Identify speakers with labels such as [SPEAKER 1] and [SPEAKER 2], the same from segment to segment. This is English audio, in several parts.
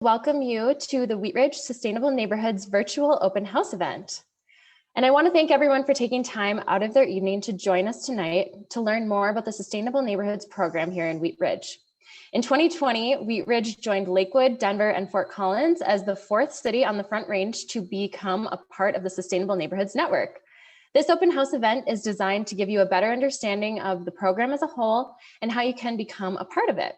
[SPEAKER 1] welcome you to the Wheat Ridge Sustainable Neighborhoods virtual open house event. And I want to thank everyone for taking time out of their evening to join us tonight to learn more about the Sustainable Neighborhoods program here in Wheat Ridge. In 2020, Wheat Ridge joined Lakewood, Denver, and Fort Collins as the 4th city on the Front Range to become a part of the Sustainable Neighborhoods Network. This open house event is designed to give you a better understanding of the program as a whole and how you can become a part of it.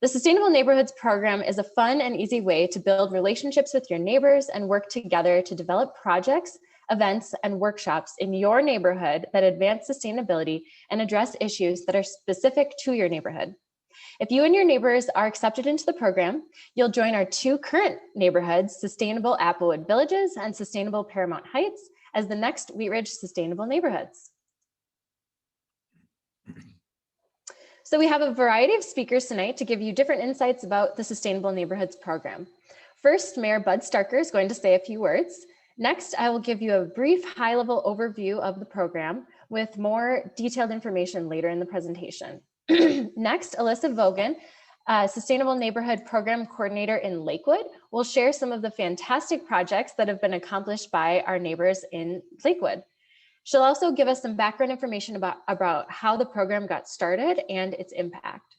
[SPEAKER 1] The Sustainable Neighborhoods program is a fun and easy way to build relationships with your neighbors and work together to develop projects, events, and workshops in your neighborhood that advance sustainability and address issues that are specific to your neighborhood. If you and your neighbors are accepted into the program, you'll join our 2 current neighborhoods, Sustainable Applewood Villages and Sustainable Paramount Heights, as the next Wheat Ridge Sustainable Neighborhoods. So we have a variety of speakers tonight to give you different insights about the Sustainable Neighborhoods program. First, Mayor Bud Starker is going to say a few words. Next, I will give you a brief high-level overview of the program with more detailed information later in the presentation. Next, Alyssa Vogan, Sustainable Neighborhood Program Coordinator in Lakewood, will share some of the fantastic projects that have been accomplished by our neighbors in Lakewood. She'll also give us some background information about how the program got started and its impact.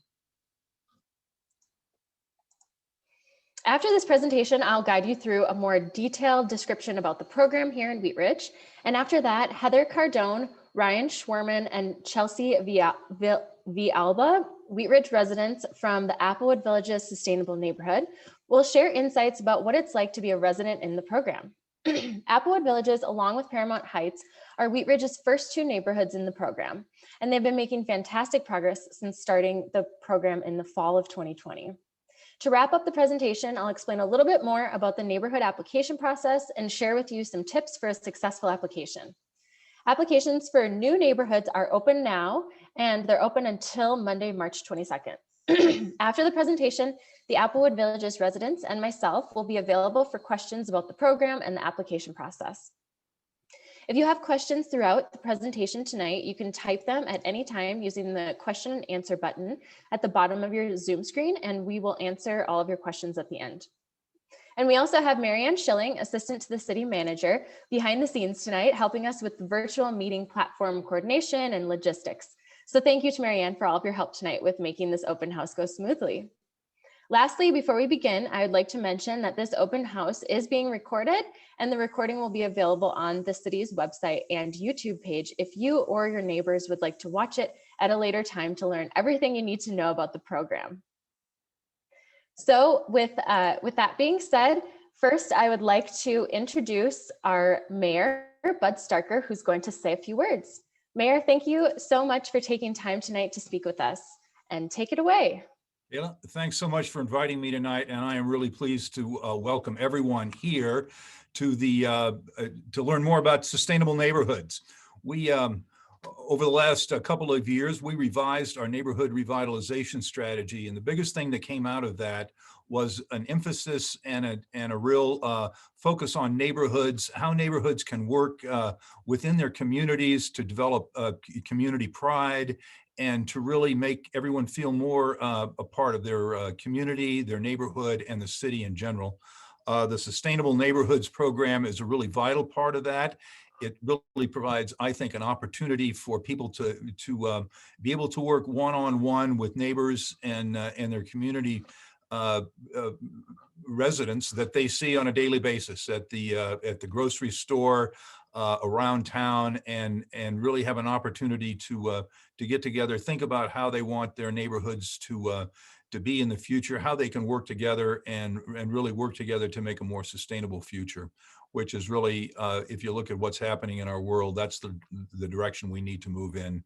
[SPEAKER 1] After this presentation, I'll guide you through a more detailed description about the program here in Wheat Ridge. And after that, Heather Cardone, Ryan Schwerman, and Chelsea Villalba, Wheat Ridge residents from the Applewood Villages Sustainable Neighborhood, will share insights about what it's like to be a resident in the program. Applewood Villages, along with Paramount Heights, are Wheat Ridge's first 2 neighborhoods in the program, and they've been making fantastic progress since starting the program in the fall of 2020. To wrap up the presentation, I'll explain a little bit more about the neighborhood application process and share with you some tips for a successful application. Applications for new neighborhoods are open now, and they're open until Monday, March 22nd. After the presentation, the Applewood Villages residents and myself will be available for questions about the program and the application process. If you have questions throughout the presentation tonight, you can type them at any time using the question and answer button at the bottom of your Zoom screen, and we will answer all of your questions at the end. And we also have Marianne Schilling, assistant to the city manager, behind the scenes tonight, helping us with the virtual meeting platform coordination and logistics. So thank you to Marianne for all of your help tonight with making this open house go smoothly. Lastly, before we begin, I would like to mention that this open house is being recorded, and the recording will be available on the city's website and YouTube page if you or your neighbors would like to watch it at a later time to learn everything you need to know about the program. So with that being said, first I would like to introduce our mayor, Bud Starker, who's going to say a few words. Mayor, thank you so much for taking time tonight to speak with us, and take it away.
[SPEAKER 2] Yeah, thanks so much for inviting me tonight, and I am really pleased to welcome everyone here to to learn more about sustainable neighborhoods. We over the last couple of years, we revised our neighborhood revitalization strategy, and the biggest thing that came out of that was an emphasis and a real focus on neighborhoods, how neighborhoods can work within their communities to develop community pride and to really make everyone feel more a part of their community, their neighborhood, and the city in general. The Sustainable Neighborhoods program is a really vital part of that. It really provides, I think, an opportunity for people to be able to work one-on-one with neighbors and their community residents that they see on a daily basis at the grocery store, around town, and really have an opportunity to get together, think about how they want their neighborhoods to be in the future, how they can work together and really work together to make a more sustainable future, which is really, if you look at what's happening in our world, that's the direction we need to move in,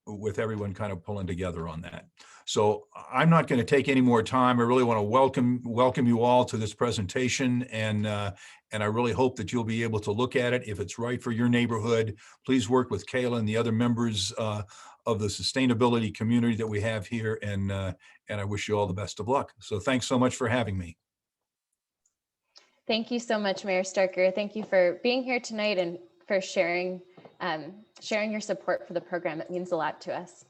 [SPEAKER 2] with everyone kind of pulling together on that. So I'm not going to take any more time. I really want to welcome you all to this presentation, and I really hope that you'll be able to look at it. If it's right for your neighborhood, please work with Kayla and the other members of the sustainability community that we have here, and I wish you all the best of luck. So thanks so much for having me.
[SPEAKER 1] Thank you so much, Mayor Starker. Thank you for being here tonight and for sharing your support for the program. It means a lot to us.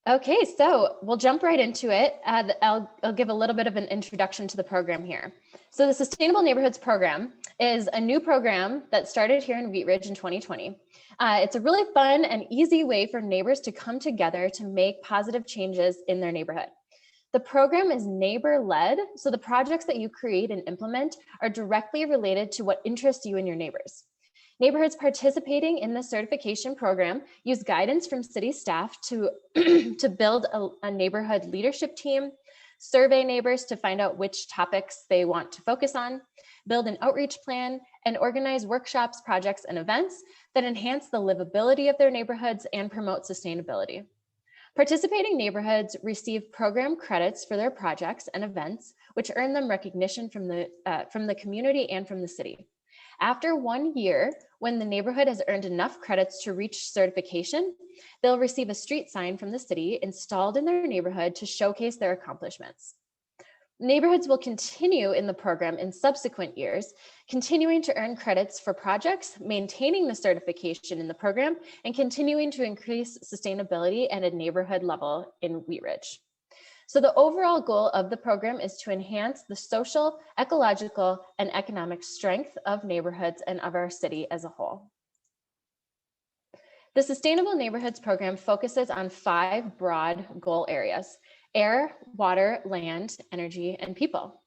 [SPEAKER 1] Okay, so we'll jump right into it. I'll give a little bit of an introduction to the program here. So the Sustainable Neighborhoods Program is a new program that started here in Wheat Ridge in 2020. It's a really fun and easy way for neighbors to come together to make positive changes in their neighborhood. The program is neighbor-led, so the projects that you create and implement are directly related to what interests you and your neighbors. Neighborhoods participating in the certification program use guidance from city staff to, to build a neighborhood leadership team, survey neighbors to find out which topics they want to focus on, build an outreach plan, and organize workshops, projects, and events that enhance the livability of their neighborhoods and promote sustainability. Participating neighborhoods receive program credits for their projects and events, which earn them recognition from the community and from the city. After 1 year, when the neighborhood has earned enough credits to reach certification, they'll receive a street sign from the city installed in their neighborhood to showcase their accomplishments. Neighborhoods will continue in the program in subsequent years, continuing to earn credits for projects, maintaining the certification in the program, and continuing to increase sustainability at a neighborhood level in Wheat Ridge. So the overall goal of the program is to enhance the social, ecological, and economic strength of neighborhoods and of our city as a whole. The Sustainable Neighborhoods Program focuses on 5 broad goal areas: air, water, land, energy, and people.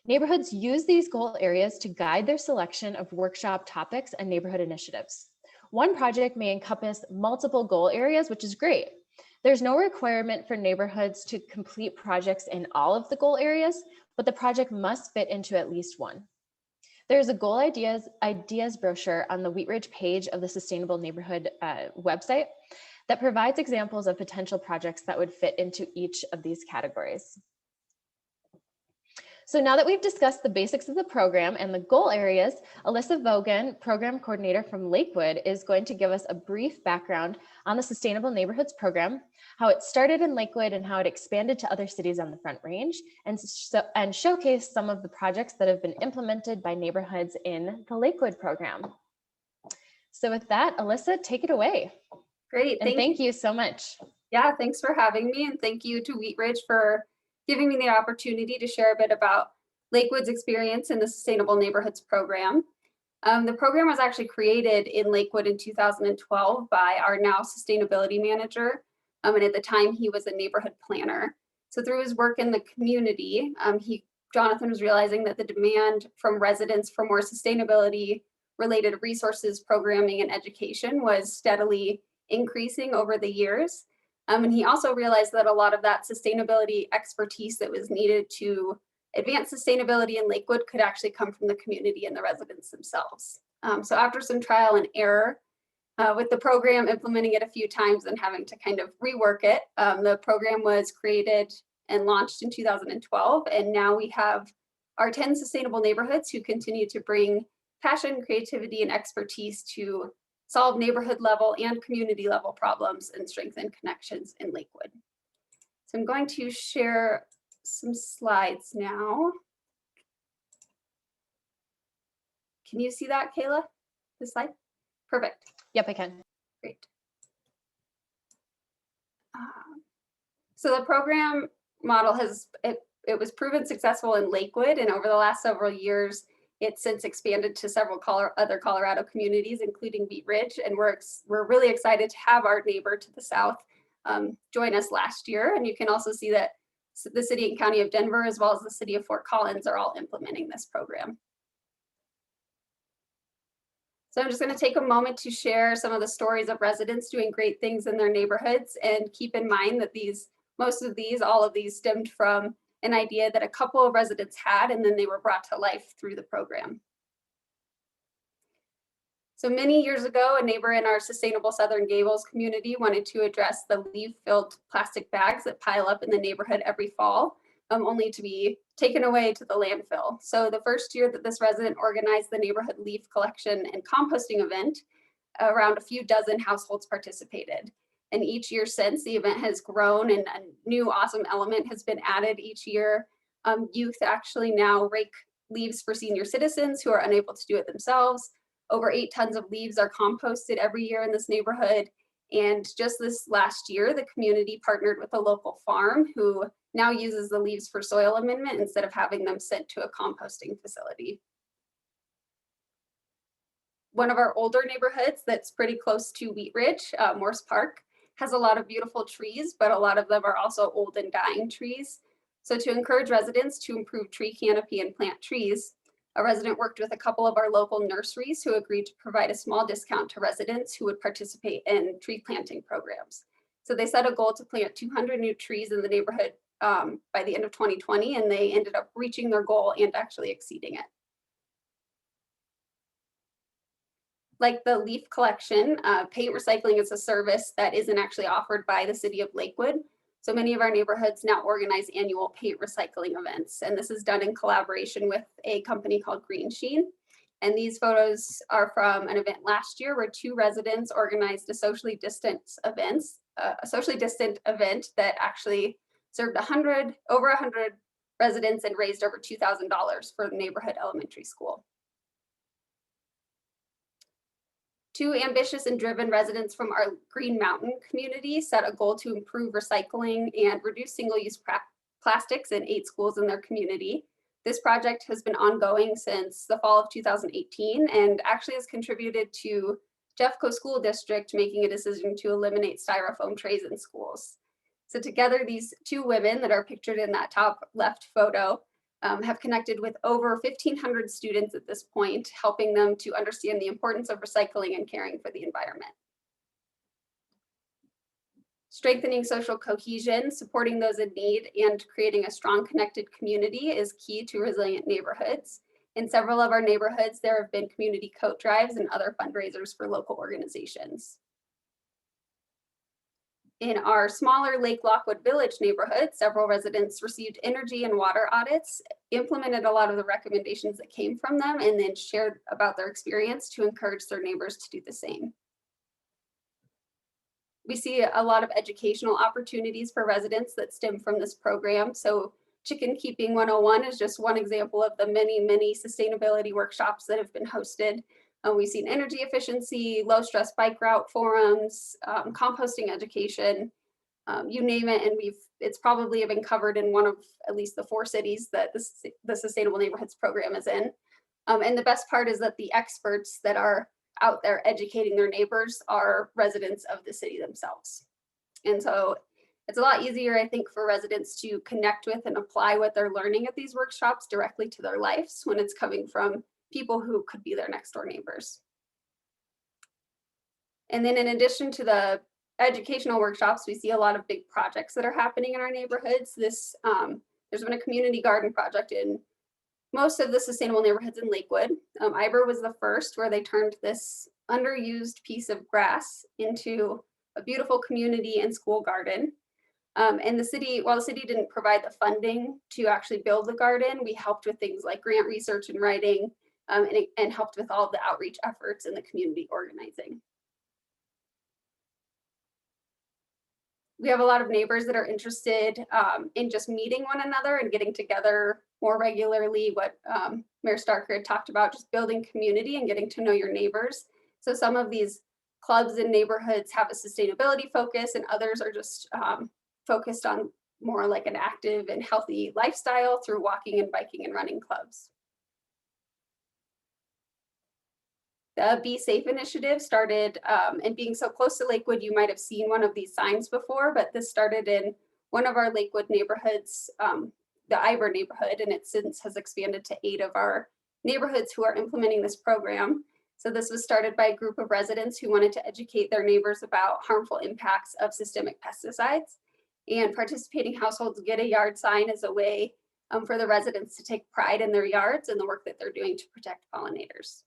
[SPEAKER 1] Neighborhoods use these goal areas to guide their selection of workshop topics and neighborhood initiatives. One project may encompass multiple goal areas, which is great. There's no requirement for neighborhoods to complete projects in all of the goal areas, but the project must fit into at least one. There's a goal ideas brochure on the Wheat Ridge page of the Sustainable Neighborhood website that provides examples of potential projects that would fit into each of these categories. So now that we've discussed the basics of the program and the goal areas, Alyssa Vogan, program coordinator from Lakewood, is going to give us a brief background on the Sustainable Neighborhoods Program, how it started in Lakewood and how it expanded to other cities on the Front Range, and showcase some of the projects that have been implemented by neighborhoods in the Lakewood program. So with that, Alyssa, take it away.
[SPEAKER 3] Great,
[SPEAKER 1] thank you so much.
[SPEAKER 3] Yeah, thanks for having me, and thank you to Wheat Ridge for giving me the opportunity to share a bit about Lakewood's experience in the Sustainable Neighborhoods Program. The program was actually created in Lakewood in 2012 by our now sustainability manager, and at the time he was a neighborhood planner. So through his work in the community, Jonathan was realizing that the demand from residents for more sustainability related resources, programming, and education was steadily increasing over the years. And he also realized that a lot of that sustainability expertise that was needed to advance sustainability in Lakewood could actually come from the community and the residents themselves. So after some trial and error with the program, implementing it a few times and having to kind of rework it, the program was created and launched in 2012. And now we have our 10 sustainable neighborhoods who continue to bring passion, creativity, and expertise to solve neighborhood level and community level problems and strengthen connections in Lakewood. So I'm going to share some slides now. Can you see that, Kayla? This slide? Perfect.
[SPEAKER 1] Yep, I can.
[SPEAKER 3] Great. So the program model it was proven successful in Lakewood, and over the last several years, it's since expanded to several other Colorado communities, including Wheat Ridge, and we're really excited to have our neighbor to the south join us last year. And you can also see that the city and county of Denver, as well as the city of Fort Collins, are all implementing this program. So I'm just going to take a moment to share some of the stories of residents doing great things in their neighborhoods, and keep in mind that all of these stemmed from an idea that a couple of residents had, and then they were brought to life through the program. So many years ago, a neighbor in our Sustainable Southern Gables community wanted to address the leaf-filled plastic bags that pile up in the neighborhood every fall, only to be taken away to the landfill. So the first year that this resident organized the neighborhood leaf collection and composting event, around a few dozen households participated. And each year since, the event has grown and a new awesome element has been added each year. Youth actually now rake leaves for senior citizens who are unable to do it themselves. Over 8 tons of leaves are composted every year in this neighborhood. And just this last year, the community partnered with a local farm who now uses the leaves for soil amendment instead of having them sent to a composting facility. One of our older neighborhoods that's pretty close to Wheat Ridge, Morse Park, has a lot of beautiful trees, but a lot of them are also old and dying trees. So to encourage residents to improve tree canopy and plant trees, a resident worked with a couple of our local nurseries who agreed to provide a small discount to residents who would participate in tree planting programs. So they set a goal to plant 200 new trees in the neighborhood by the end of 2020, and they ended up reaching their goal and actually exceeding it. Like the leaf collection, paint recycling is a service that isn't actually offered by the city of Lakewood. So many of our neighborhoods now organize annual paint recycling events, and this is done in collaboration with a company called Green Sheen. And these photos are from an event last year where 2 residents organized a socially distant event that actually served over 100 residents and raised over $2,000 for the neighborhood elementary school. 2 ambitious and driven residents from our Green Mountain community set a goal to improve recycling and reduce single-use plastics in 8 schools in their community. This project has been ongoing since the fall of 2018 and actually has contributed to Jeffco School District making a decision to eliminate styrofoam trays in schools. So together, these 2 women that are pictured in that top left photo have connected with over 1,500 students at this point, helping them to understand the importance of recycling and caring for the environment. Strengthening social cohesion, supporting those in need, and creating a strong connected community is key to resilient neighborhoods. In several of our neighborhoods, there have been community coat drives and other fundraisers for local organizations. In our smaller Lake Lockwood Village neighborhood, several residents received energy and water audits, implemented a lot of the recommendations that came from them, and then shared about their experience to encourage their neighbors to do the same. We see a lot of educational opportunities for residents that stem from this program. So Chicken Keeping 101 is just one example of the many, many sustainability workshops that have been hosted. We've seen energy efficiency, low stress bike route forums, composting education, you name it. And it's probably been covered in one of at least the 4 cities that the Sustainable Neighborhoods program is in. And the best part is that the experts that are out there educating their neighbors are residents of the city themselves. And so it's a lot easier, I think, for residents to connect with and apply what they're learning at these workshops directly to their lives when it's coming from people who could be their next door neighbors. And then in addition to the educational workshops, we see a lot of big projects that are happening in our neighborhoods. There's been a community garden project in most of the sustainable neighborhoods in Lakewood. Iber was the first where they turned this underused piece of grass into a beautiful community and school garden. And the city, while the city didn't provide the funding to actually build the garden, we helped with things like grant research and writing, and helped with all of the outreach efforts and the community organizing. We have a lot of neighbors that are interested in just meeting one another and getting together more regularly. What Mayor Starker had talked about, just building community and getting to know your neighbors. So some of these clubs and neighborhoods have a sustainability focus, and others are just focused on more like an active and healthy lifestyle through walking and biking and running clubs. The Be Safe initiative started, and being so close to Lakewood, you might have seen one of these signs before, but this started in one of our Lakewood neighborhoods, the Iber neighborhood, and it since has expanded to 8 of our neighborhoods who are implementing this program. So this was started by a group of residents who wanted to educate their neighbors about harmful impacts of systemic pesticides. And participating households get a yard sign as a way for the residents to take pride in their yards and the work that they're doing to protect pollinators.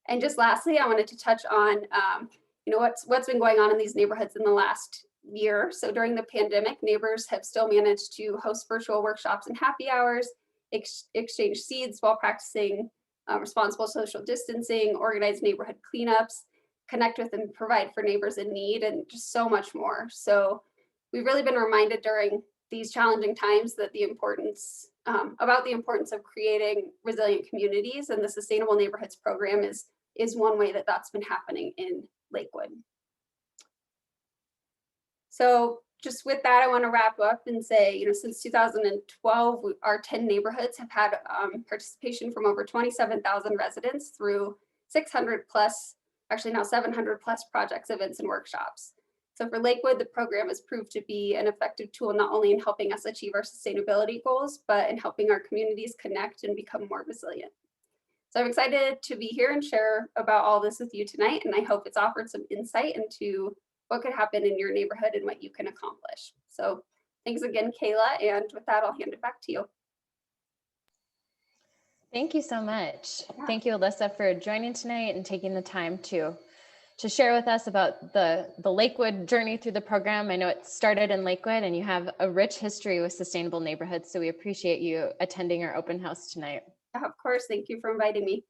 [SPEAKER 3] And just lastly, I wanted to touch on what's been going on in these neighborhoods in the last year. So during the pandemic, neighbors have still managed to host virtual workshops and happy hours, exchange seeds while practicing responsible social distancing, organize neighborhood cleanups, connect with and provide for neighbors in need, and just so much more. So we've really been reminded during these challenging times that about the importance of creating resilient communities, and the Sustainable Neighborhoods program is is one way that that's been happening in Lakewood. So just with that, I want to wrap up and say, you know, since 2012, our 10 neighborhoods have had participation from over 27,000 residents through 600 plus, actually now 700 plus projects, events, and workshops. So for Lakewood, the program has proved to be an effective tool, not only in helping us achieve our sustainability goals, but in helping our communities connect and become more resilient. So I'm excited to be here and share about all this with you tonight. And I hope it's offered some insight into what could happen in your neighborhood and what you can accomplish. So thanks again, Kayla. And with that, I'll hand it back to you.
[SPEAKER 1] Thank you so much.
[SPEAKER 3] Yeah.
[SPEAKER 1] Thank you, Alyssa, for joining tonight and taking the time to share with us about the Lakewood journey through the program. I know it started in Lakewood and you have a rich history with sustainable neighborhoods. So we appreciate you attending our open house tonight.
[SPEAKER 3] Of course, thank you for inviting me.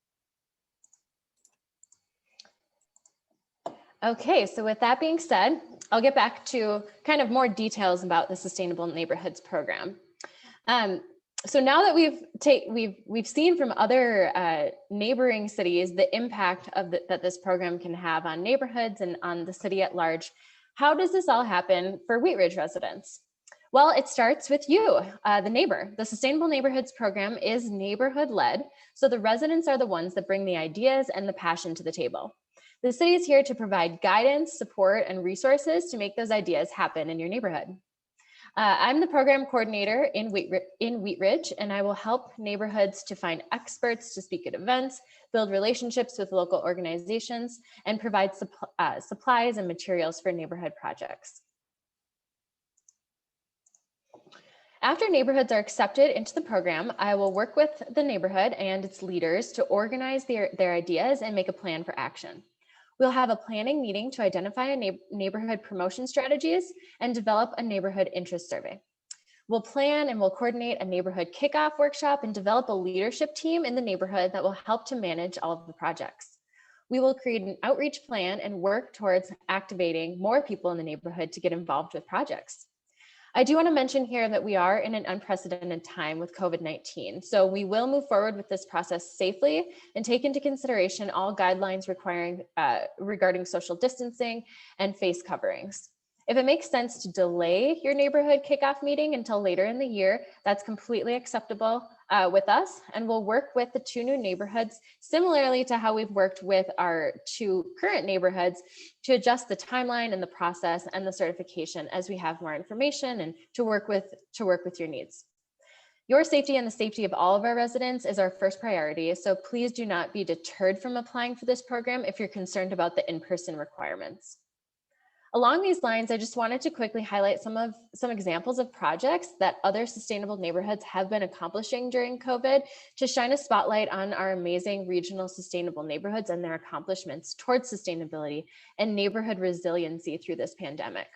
[SPEAKER 1] Okay, so with that being said, I'll get back to kind of more details about the Sustainable Neighborhoods program. So now that we've seen from other neighboring cities the impact of that this program can have on neighborhoods and on the city at large, how does this all happen for Wheat Ridge residents? Well, it starts with you, the neighbor. The Sustainable Neighborhoods program is neighborhood-led, so the residents are the ones that bring the ideas and the passion to the table. The city is here to provide guidance, support, and resources to make those ideas happen in your neighborhood. I'm the program coordinator in Wheat Ridge, and I will help neighborhoods to find experts to speak at events, build relationships with local organizations, and provide supplies and materials for neighborhood projects. After neighborhoods are accepted into the program, I will work with the neighborhood and its leaders to organize their ideas and make a plan for action. We'll have a planning meeting to identify neighborhood promotion strategies and develop a neighborhood interest survey. We'll plan and we'll coordinate a neighborhood kickoff workshop and develop a leadership team in the neighborhood that will help to manage all of the projects. We will create an outreach plan and work towards activating more people in the neighborhood to get involved with projects. I do want to mention here that we are in an unprecedented time with COVID-19, so we will move forward with this process safely and take into consideration all guidelines regarding social distancing and face coverings. If it makes sense to delay your neighborhood kickoff meeting until later in the year, that's completely acceptable with us, and we'll work with the 2 new neighborhoods similarly to how we've worked with our 2 current neighborhoods to adjust the timeline and the process and the certification as we have more information and to work with your needs. Your safety and the safety of all of our residents is our first priority, so please do not be deterred from applying for this program if you're concerned about the in-person requirements. Along these lines, I just wanted to quickly highlight some examples of projects that other sustainable neighborhoods have been accomplishing during COVID to shine a spotlight on our amazing regional sustainable neighborhoods and their accomplishments towards sustainability and neighborhood resiliency through this pandemic.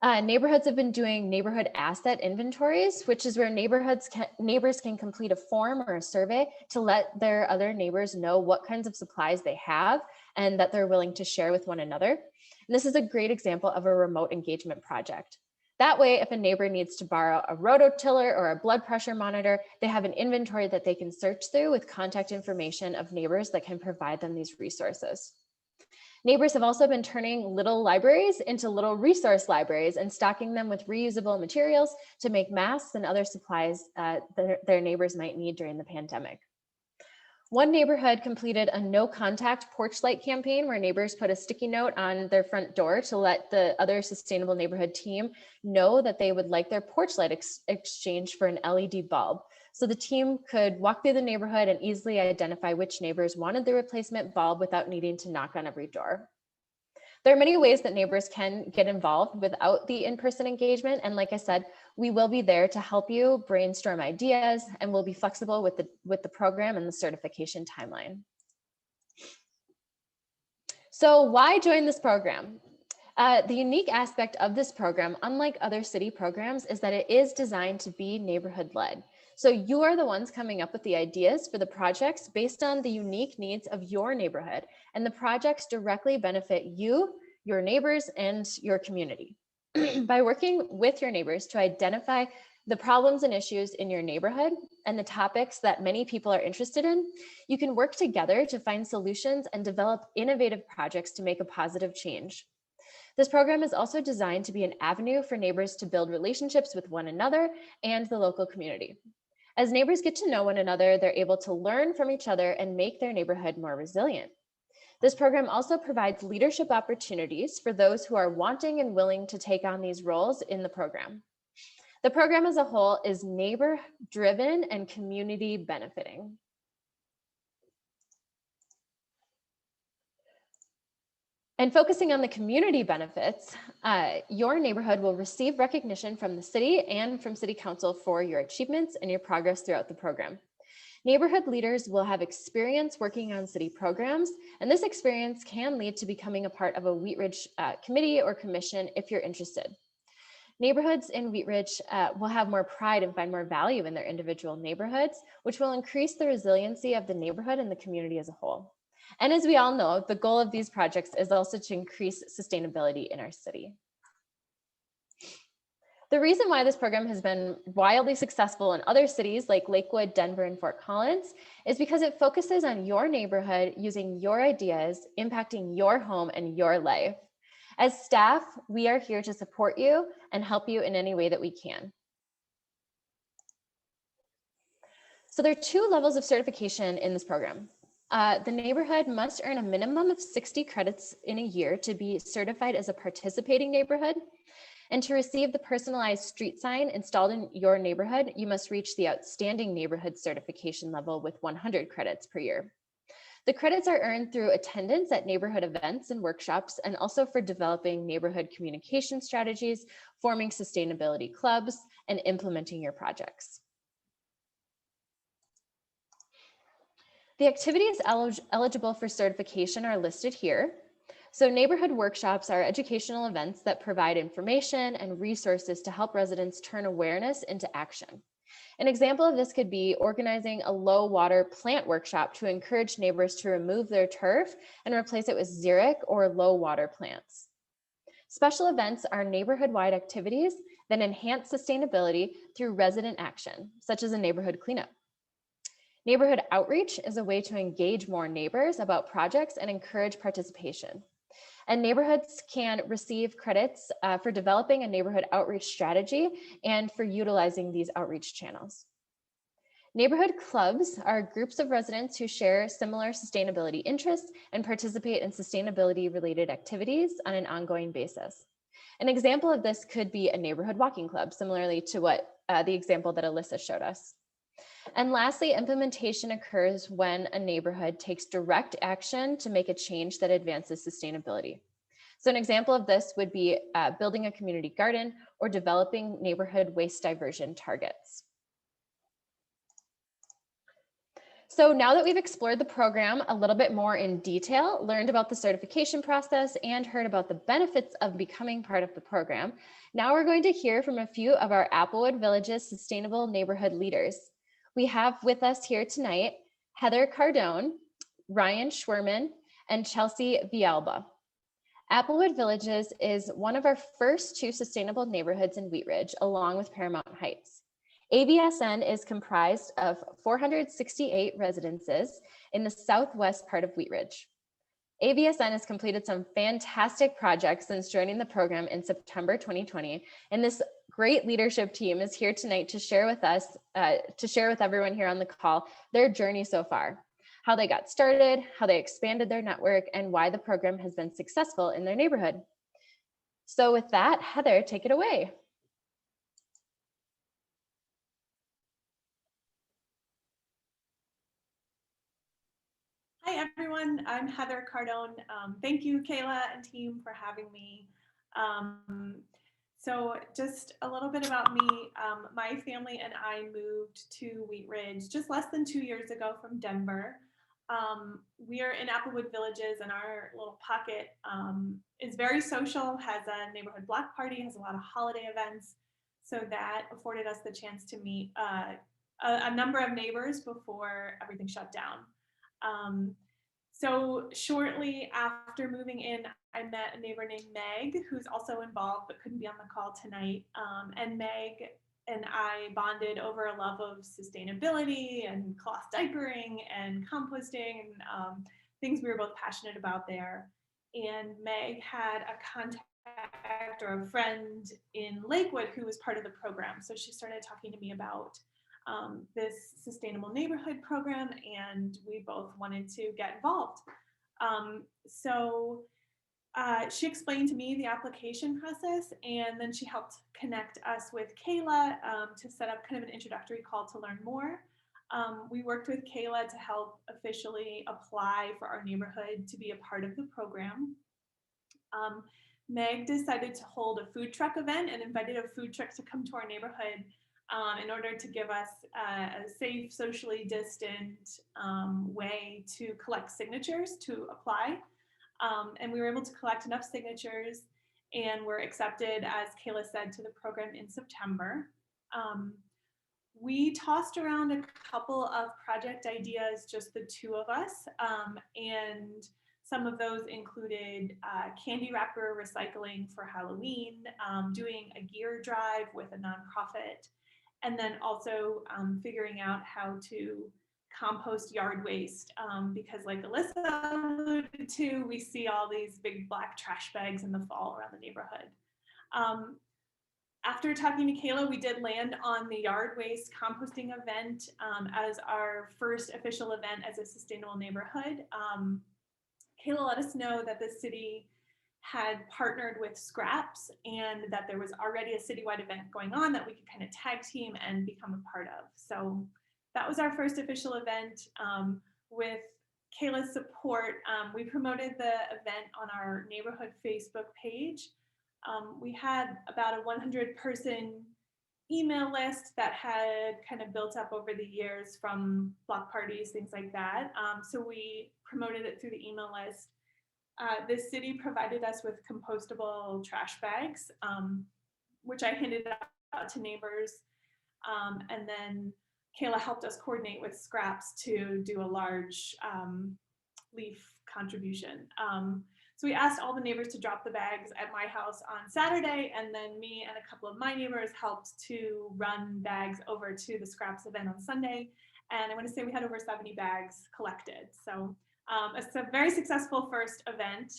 [SPEAKER 1] Neighborhoods have been doing neighborhood asset inventories, which is where neighbors can complete a form or a survey to let their other neighbors know what kinds of supplies they have and that they're willing to share with one another. And this is a great example of a remote engagement project. That way, if a neighbor needs to borrow a rototiller or a blood pressure monitor, they have an inventory that they can search through with contact information of neighbors that can provide them these resources. Neighbors have also been turning little libraries into little resource libraries and stocking them with reusable materials to make masks and other supplies that their neighbors might need during the pandemic. One neighborhood completed a no contact porch light campaign where neighbors put a sticky note on their front door to let the other sustainable neighborhood team know that they would like their porch light exchanged for an LED bulb. So the team could walk through the neighborhood and easily identify which neighbors wanted the replacement bulb without needing to knock on every door. There are many ways that neighbors can get involved without the in-person engagement. And like I said, we will be there to help you brainstorm ideas, and we'll be flexible with the program and the certification timeline. So why join this program? The unique aspect of this program, unlike other city programs, is that it is designed to be neighborhood-led. So you are the ones coming up with the ideas for the projects based on the unique needs of your neighborhood, and the projects directly benefit you, your neighbors, and your community. By working with your neighbors to identify the problems and issues in your neighborhood, and the topics that many people are interested in, you can work together to find solutions and develop innovative projects to make a positive change. This program is also designed to be an avenue for neighbors to build relationships with one another and the local community. As neighbors get to know one another, they're able to learn from each other and make their neighborhood more resilient. This program also provides leadership opportunities for those who are wanting and willing to take on these roles in the program. The program as a whole is neighbor-driven and community benefiting. And focusing on the community benefits, your neighborhood will receive recognition from the city and from City Council for your achievements and your progress throughout the program. Neighborhood leaders will have experience working on city programs, and this experience can lead to becoming a part of a Wheat Ridge committee or commission if you're interested. Neighborhoods in Wheat Ridge will have more pride and find more value in their individual neighborhoods, which will increase the resiliency of the neighborhood and the community as a whole. And as we all know, the goal of these projects is also to increase sustainability in our city. The reason why this program has been wildly successful in other cities like Lakewood, Denver, and Fort Collins is because it focuses on your neighborhood using your ideas, impacting your home and your life. As staff, we are here to support you and help you in any way that we can. So there are 2 levels of certification in this program. The neighborhood must earn a minimum of 60 credits in a year to be certified as a participating neighborhood. And to receive the personalized street sign installed in your neighborhood, you must reach the outstanding neighborhood certification level with 100 credits per year. The credits are earned through attendance at neighborhood events and workshops, and also for developing neighborhood communication strategies, forming sustainability clubs, and implementing your projects. The activities eligible for certification are listed here. So neighborhood workshops are educational events that provide information and resources to help residents turn awareness into action. An example of this could be organizing a low water plant workshop to encourage neighbors to remove their turf and replace it with xeric or low water plants. Special events are neighborhood-wide activities that enhance sustainability through resident action, such as a neighborhood cleanup. Neighborhood outreach is a way to engage more neighbors about projects and encourage participation. And neighborhoods can receive credits for developing a neighborhood outreach strategy and for utilizing these outreach channels. Neighborhood clubs are groups of residents who share similar sustainability interests and participate in sustainability-related activities on an ongoing basis. An example of this could be a neighborhood walking club, similarly to what the example that Alyssa showed us. And lastly, implementation occurs when a neighborhood takes direct action to make a change that advances sustainability. So an example of this would be building a community garden or developing neighborhood waste diversion targets. So now that we've explored the program a little bit more in detail, learned about the certification process, and heard about the benefits of becoming part of the program, now we're going to hear from a few of our Applewood Village's sustainable neighborhood leaders. We have with us here tonight, Heather Cardone, Ryan Schwerman, and Chelsea Villalba. Applewood Villages is one of our first 2 sustainable neighborhoods in Wheat Ridge, along with Paramount Heights. AVSN is comprised of 468 residences in the southwest part of Wheat Ridge. AVSN has completed some fantastic projects since joining the program in September 2020, and this great leadership team is here tonight to share with us, to share with everyone here on the call, their journey so far, how they got started, how they expanded their network, and why the program has been successful in their neighborhood. So with that, Heather, take it away.
[SPEAKER 4] Hi, everyone. I'm Heather Cardone. Thank you, Kayla and team, for having me. So just a little bit about me. My family and I moved to Wheat Ridge just less than 2 years ago from Denver. We are in Applewood Villages, and our little pocket is very social, has a neighborhood block party, has a lot of holiday events. So that afforded us the chance to meet a number of neighbors before everything shut down. So shortly after moving in, I met a neighbor named Meg, who's also involved but couldn't be on the call tonight. And Meg and I bonded over a love of sustainability and cloth diapering and composting and things we were both passionate about there. And Meg had a contact or a friend in Lakewood who was part of the program. So she started talking to me about this sustainable neighborhood program, and we both wanted to get involved. She explained to me the application process, and then she helped connect us with Kayla to set up kind of an introductory call to learn more. We worked with Kayla to help officially apply for our neighborhood to be a part of the program. Meg decided to hold a food truck event and invited a food truck to come to our neighborhood in order to give us a safe, socially distant way to collect signatures to apply. And we were able to collect enough signatures and were accepted, as Kayla said, to the program in September. We tossed around a couple of project ideas, just the two of us, and some of those included candy wrapper recycling for Halloween, doing a gear drive with a nonprofit, and then also figuring out how to compost yard waste, because like Alyssa alluded to, we see all these big black trash bags in the fall around the neighborhood. After talking to Kayla, we did land on the yard waste composting event as our first official event as a sustainable neighborhood. Kayla let us know that the city had partnered with Scraps and that there was already a citywide event going on that we could kind of tag team and become a part of. So that was our first official event. With Kayla's support, we promoted the event on our neighborhood Facebook page. We had about a 100-person email list that had kind of built up over the years from block parties, things like that. So we promoted it through the email list. The city provided us with compostable trash bags, which I handed out to neighbors. And then Kayla helped us coordinate with Scraps to do a large leaf contribution. So we asked all the neighbors to drop the bags at my house on Saturday, and then me and a couple of my neighbors helped to run bags over to the Scraps event on Sunday. And I want to say we had over 70 bags collected. So it's a very successful first event.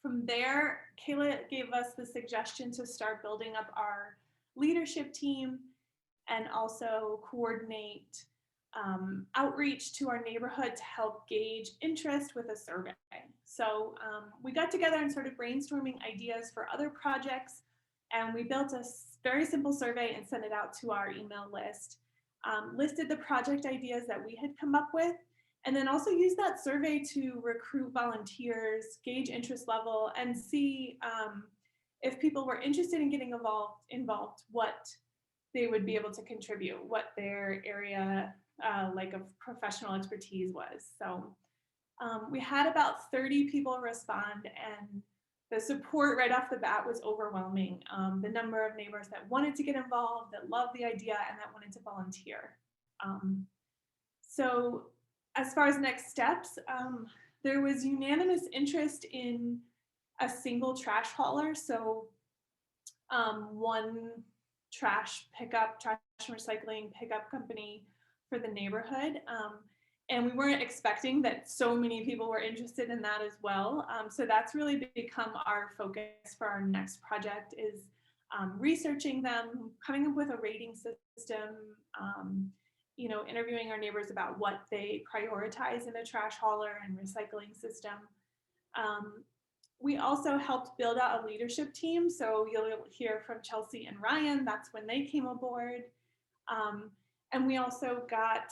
[SPEAKER 4] From there, Kayla gave us the suggestion to start building up our leadership team and also coordinate outreach to our neighborhood to help gauge interest with a survey. So we got together and started brainstorming ideas for other projects, and we built a very simple survey and sent it out to our email list, listed the project ideas that we had come up with, and then also used that survey to recruit volunteers, gauge interest level, and see if people were interested in getting involved, what they would be able to contribute, what their area like of professional expertise was. So we had about 30 people respond, and the support right off the bat was overwhelming. The number of neighbors that wanted to get involved, that loved the idea, and that wanted to volunteer. So as far as next steps, there was unanimous interest in a single trash hauler. So one trash and recycling pickup company for the neighborhood. And we weren't expecting that so many people were interested in that as well. So that's really become our focus for our next project, is researching them, coming up with a rating system, interviewing our neighbors about what they prioritize in a trash hauler and recycling system. We also helped build out a leadership team. So you'll hear from Chelsea and Ryan. That's when they came aboard. And we also got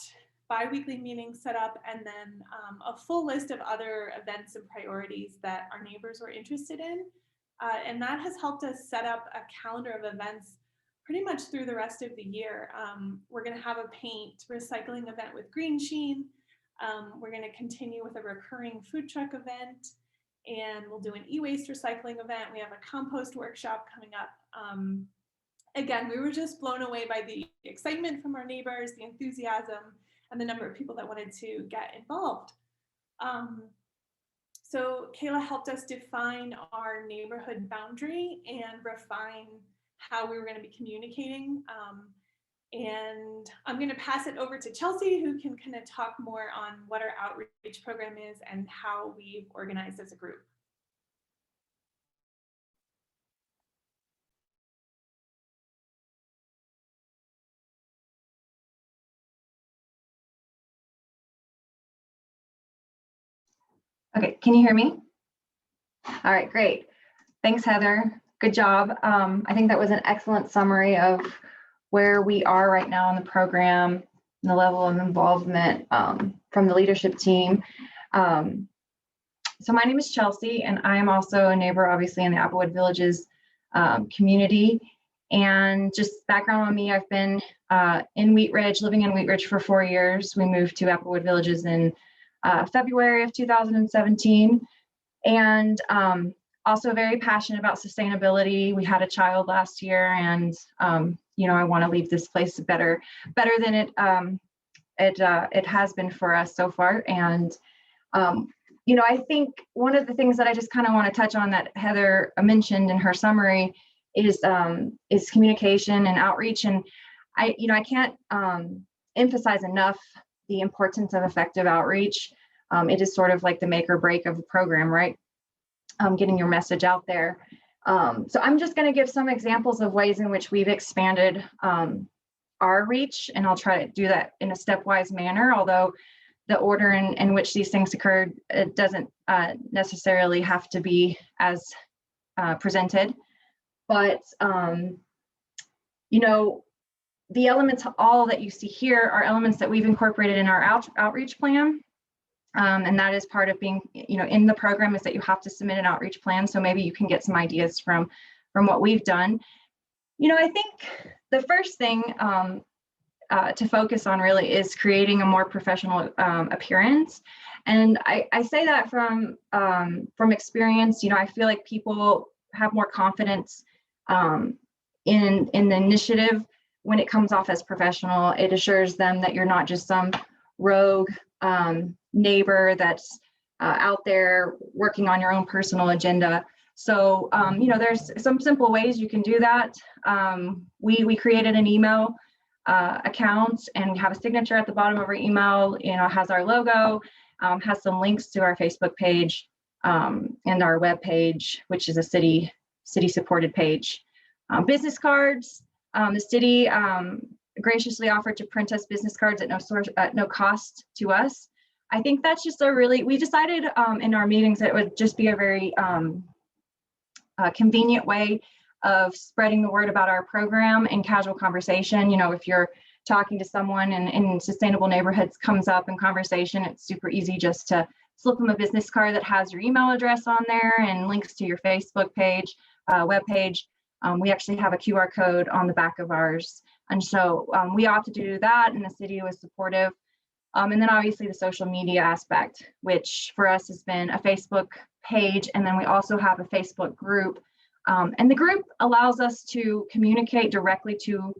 [SPEAKER 4] bi-weekly meetings set up, and then a full list of other events and priorities that our neighbors were interested in. And that has helped us set up a calendar of events pretty much through the rest of the year. We're going to have a paint recycling event with Green Sheen. We're going to continue with a recurring food truck event, and we'll do an e-waste recycling event. We have a compost workshop coming up. Again, we were just blown away by the excitement from our neighbors, the enthusiasm, and the number of people that wanted to get involved. So Kayla helped us define our neighborhood boundary and refine how we were going to be communicating. And I'm going to pass it over to Chelsea, who can kind of talk more on what our outreach program is and how we've organized as a group.
[SPEAKER 5] Okay, can you hear me? All right, great. Thanks, Heather. Good job. I think that was an excellent summary of where we are right now in the program and the level of involvement from the leadership team. So my name is Chelsea, and I am also a neighbor, obviously, in the Applewood Villages community. And just background on me, I've been in Wheat Ridge, living in Wheat Ridge for 4 years. We moved to Applewood Villages in February of 2017. And also very passionate about sustainability. We had a child last year, and you know, I want to leave this place better than it has been for us so far. And you know, I think one of the things that I just kind of want to touch on that Heather mentioned in her summary is communication and outreach. And I can't emphasize enough the importance of effective outreach. It is sort of like the make or break of the program, right? Getting your message out there. So I'm just going to give some examples of ways in which we've expanded our reach, and I'll try to do that in a stepwise manner, although the order in which these things occurred, it doesn't necessarily have to be as presented. But, you know, the elements, all that you see here are elements that we've incorporated in our outreach plan. And that is part of being, you know, in the program, is that you have to submit an outreach plan. So maybe you can get some ideas from what we've done. You know, I think the first thing to focus on really is creating a more professional appearance. And I say that from experience. You know, I feel like people have more confidence in the initiative when it comes off as professional. It assures them that you're not just some rogue neighbor that's out there working on your own personal agenda. So, you know, there's some simple ways you can do that. We created an email account, and we have a signature at the bottom of our email. You know, has our logo, has some links to our Facebook page and our web page, which is a city supported page. Business cards. The city graciously offered to print us business cards at no cost to us. I think that's just we decided in our meetings that it would just be a very convenient way of spreading the word about our program in casual conversation. You know, if you're talking to someone and in sustainable neighborhoods comes up in conversation, it's super easy just to slip them a business card that has your email address on there and links to your Facebook page, web page. We actually have a QR code on the back of ours. And so we opted to do that, and the city was supportive. And then obviously the social media aspect, which for us has been a Facebook page, and then we also have a Facebook group. And the group allows us to communicate directly to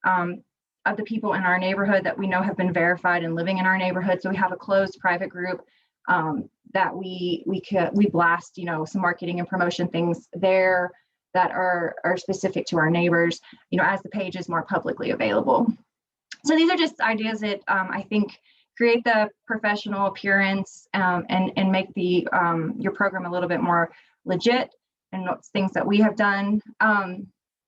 [SPEAKER 5] the people in our neighborhood that we know have been verified and living in our neighborhood. So we have a closed private group that we blast, you know, some marketing and promotion things there that are specific to our neighbors, you know, as the page is more publicly available. So these are just ideas that I think create the professional appearance and make your program a little bit more legit, and things that we have done.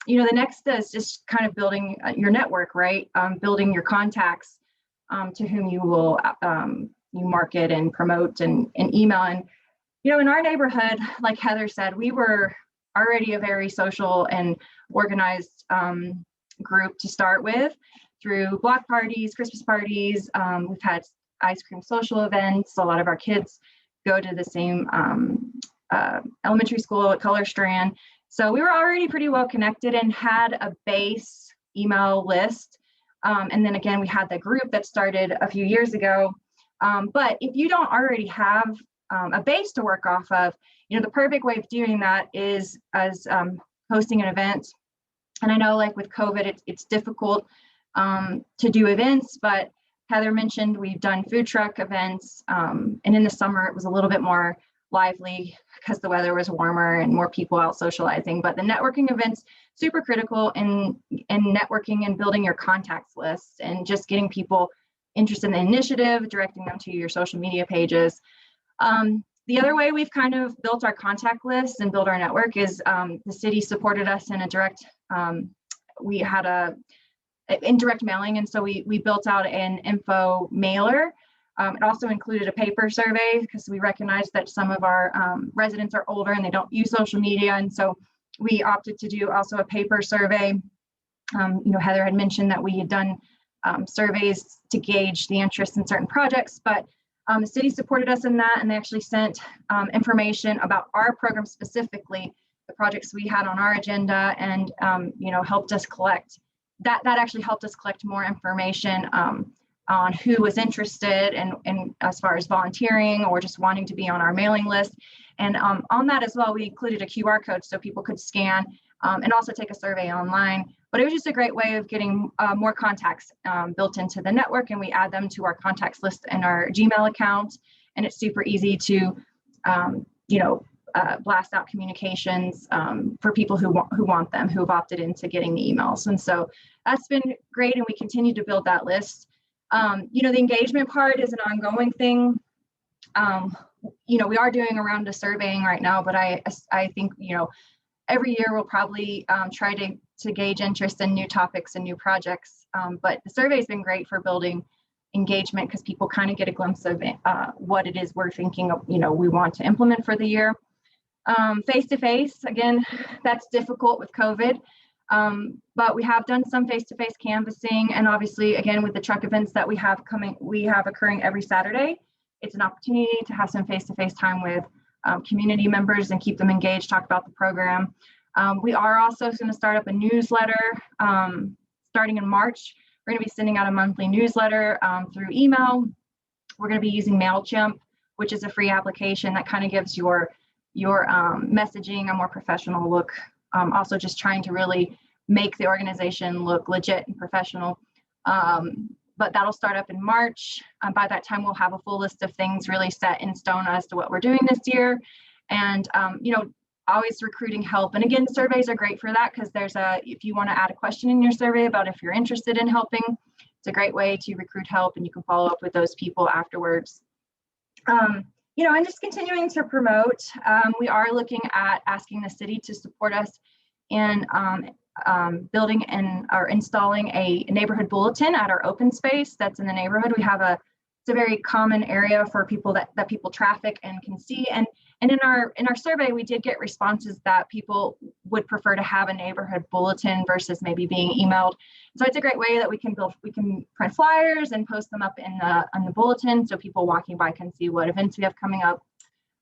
[SPEAKER 5] You know, the next is just kind of building your network, right? Building your contacts to whom you will you market and promote and email. And, you know, in our neighborhood, like Heather said, we were already a very social and organized group to start with, through block parties, Christmas parties. We've had ice cream social events. A lot of our kids go to the same elementary school at Color Strand. So we were already pretty well connected and had a base email list. And then again, we had the group that started a few years ago. But if you don't already have a base to work off of, you know, the perfect way of doing that is as hosting an event. And I know, like with COVID, it's difficult to do events, but Heather mentioned we've done food truck events, and in the summer it was a little bit more lively because the weather was warmer and more people out socializing. But the networking events, super critical in networking and building your contacts list and just getting people interested in the initiative, directing them to your social media pages. The other way we've kind of built our contact list and build our network is the city supported us in a direct, we had a indirect mailing. And so we built out an info mailer. It also included a paper survey because we recognized that some of our residents are older and they don't use social media. And so we opted to do also a paper survey. Heather had mentioned that we had done surveys to gauge the interest in certain projects, but the city supported us in that, and they actually sent information about our program specifically, the projects we had on our agenda, and helped us collect. That actually helped us collect more information on who was interested and as far as volunteering or just wanting to be on our mailing list. And on that as well, we included a QR code so people could scan and also take a survey online. But it was just a great way of getting more contacts built into the network, and we add them to our contacts list in our Gmail account. And it's super easy to, blast out communications for people who want them, who have opted into getting the emails. And so that's been great, and we continue to build that list. The engagement part is an ongoing thing. We are doing a round of surveying right now, but I think, every year we'll probably try to gauge interest in new topics and new projects. But the survey has been great for building engagement because people kind of get a glimpse of what it is we're thinking of, we want to implement for the year. Face-to-face, again, that's difficult with COVID. But we have done some face-to-face canvassing, and obviously, again, with the truck events that we have occurring every Saturday, it's an opportunity to have some face-to-face time with community members and keep them engaged, talk about the program. We are also going to start up a newsletter starting in March. We're going to be sending out a monthly newsletter through email. We're going to be using MailChimp, which is a free application that kind of gives your messaging a more professional look. Also just trying to really make the organization look legit and professional. But that'll start up in March. By that time, we'll have a full list of things really set in stone as to what we're doing this year. And, always recruiting help. And again, surveys are great for that because if you want to add a question in your survey about if you're interested in helping, it's a great way to recruit help, and you can follow up with those people afterwards. And just continuing to promote, we are looking at asking the city to support us in building or installing a neighborhood bulletin at our open space that's in the neighborhood. We have it's a very common area for people that people traffic and can see. And in our survey, we did get responses that people would prefer to have a neighborhood bulletin versus maybe being emailed. So it's a great way that we can print flyers and post them up on the bulletin so people walking by can see what events we have coming up.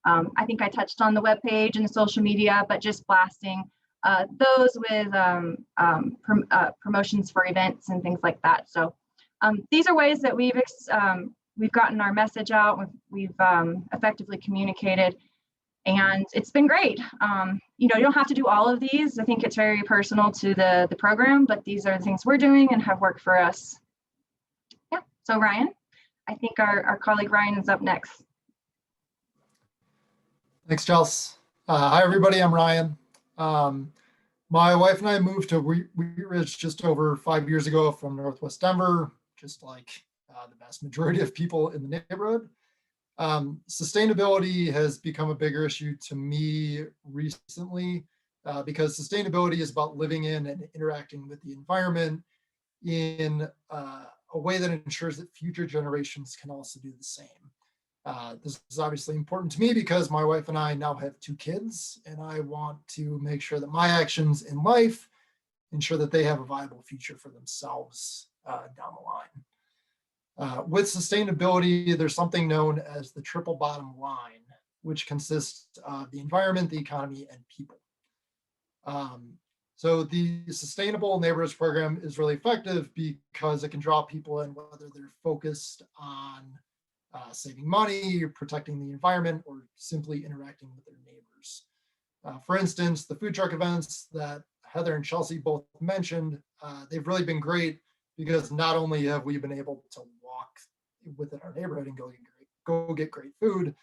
[SPEAKER 5] I think I touched on the webpage and the social media, but just blasting those with promotions for events and things like that. So these are ways that we've gotten our message out. We've effectively communicated, and it's been great. You don't have to do all of these. I think it's very personal to the program, but these are the things we're doing and have worked for us. Yeah. So Ryan, I think our colleague Ryan is up next.
[SPEAKER 6] Thanks, Chelsea. Hi, everybody. I'm Ryan. My wife and I moved to Wheat Ridge just over 5 years ago from Northwest Denver, just like the vast majority of people in the neighborhood. Sustainability has become a bigger issue to me recently because sustainability is about living in and interacting with the environment in a way that ensures that future generations can also do the same. This is obviously important to me because my wife and I now have 2 kids, and I want to make sure that my actions in life ensure that they have a viable future for themselves down the line. With sustainability, there's something known as the triple bottom line, which consists of the environment, the economy, and people. So the Sustainable Neighborhoods Program is really effective because it can draw people in, whether they're focused on saving money, protecting the environment, or simply interacting with their neighbors. For instance, the food truck events that Heather and Chelsea both mentioned, they've really been great because not only have we been able to walk within our neighborhood and go get great food,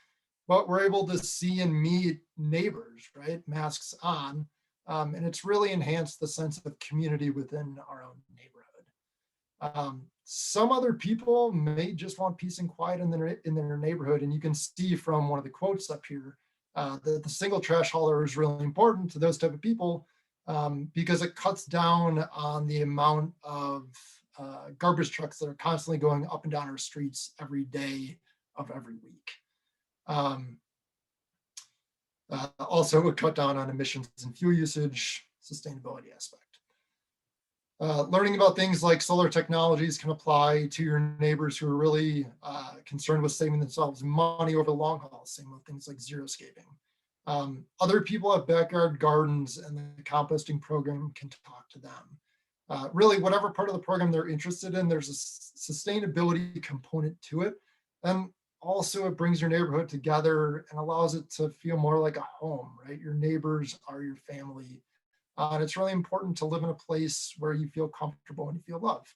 [SPEAKER 6] but we're able to see and meet neighbors, right? Masks on. And it's really enhanced the sense of community within our own neighborhood. Some other people may just want peace and quiet in their neighborhood. And you can see from one of the quotes up here that the single trash hauler is really important to those type of people because it cuts down on the amount of garbage trucks that are constantly going up and down our streets every day of every week. Also, it would cut down on emissions and fuel usage, sustainability aspect. Learning about things like solar technologies can apply to your neighbors who are really concerned with saving themselves money over the long haul. Same with things like xeriscaping. Other people have backyard gardens, and the composting program can talk to them. Really, whatever part of the program they're interested in, there's a sustainability component to it. And also, it brings your neighborhood together and allows it to feel more like a home, right? Your neighbors are your family. And it's really important to live in a place where you feel comfortable and you feel loved.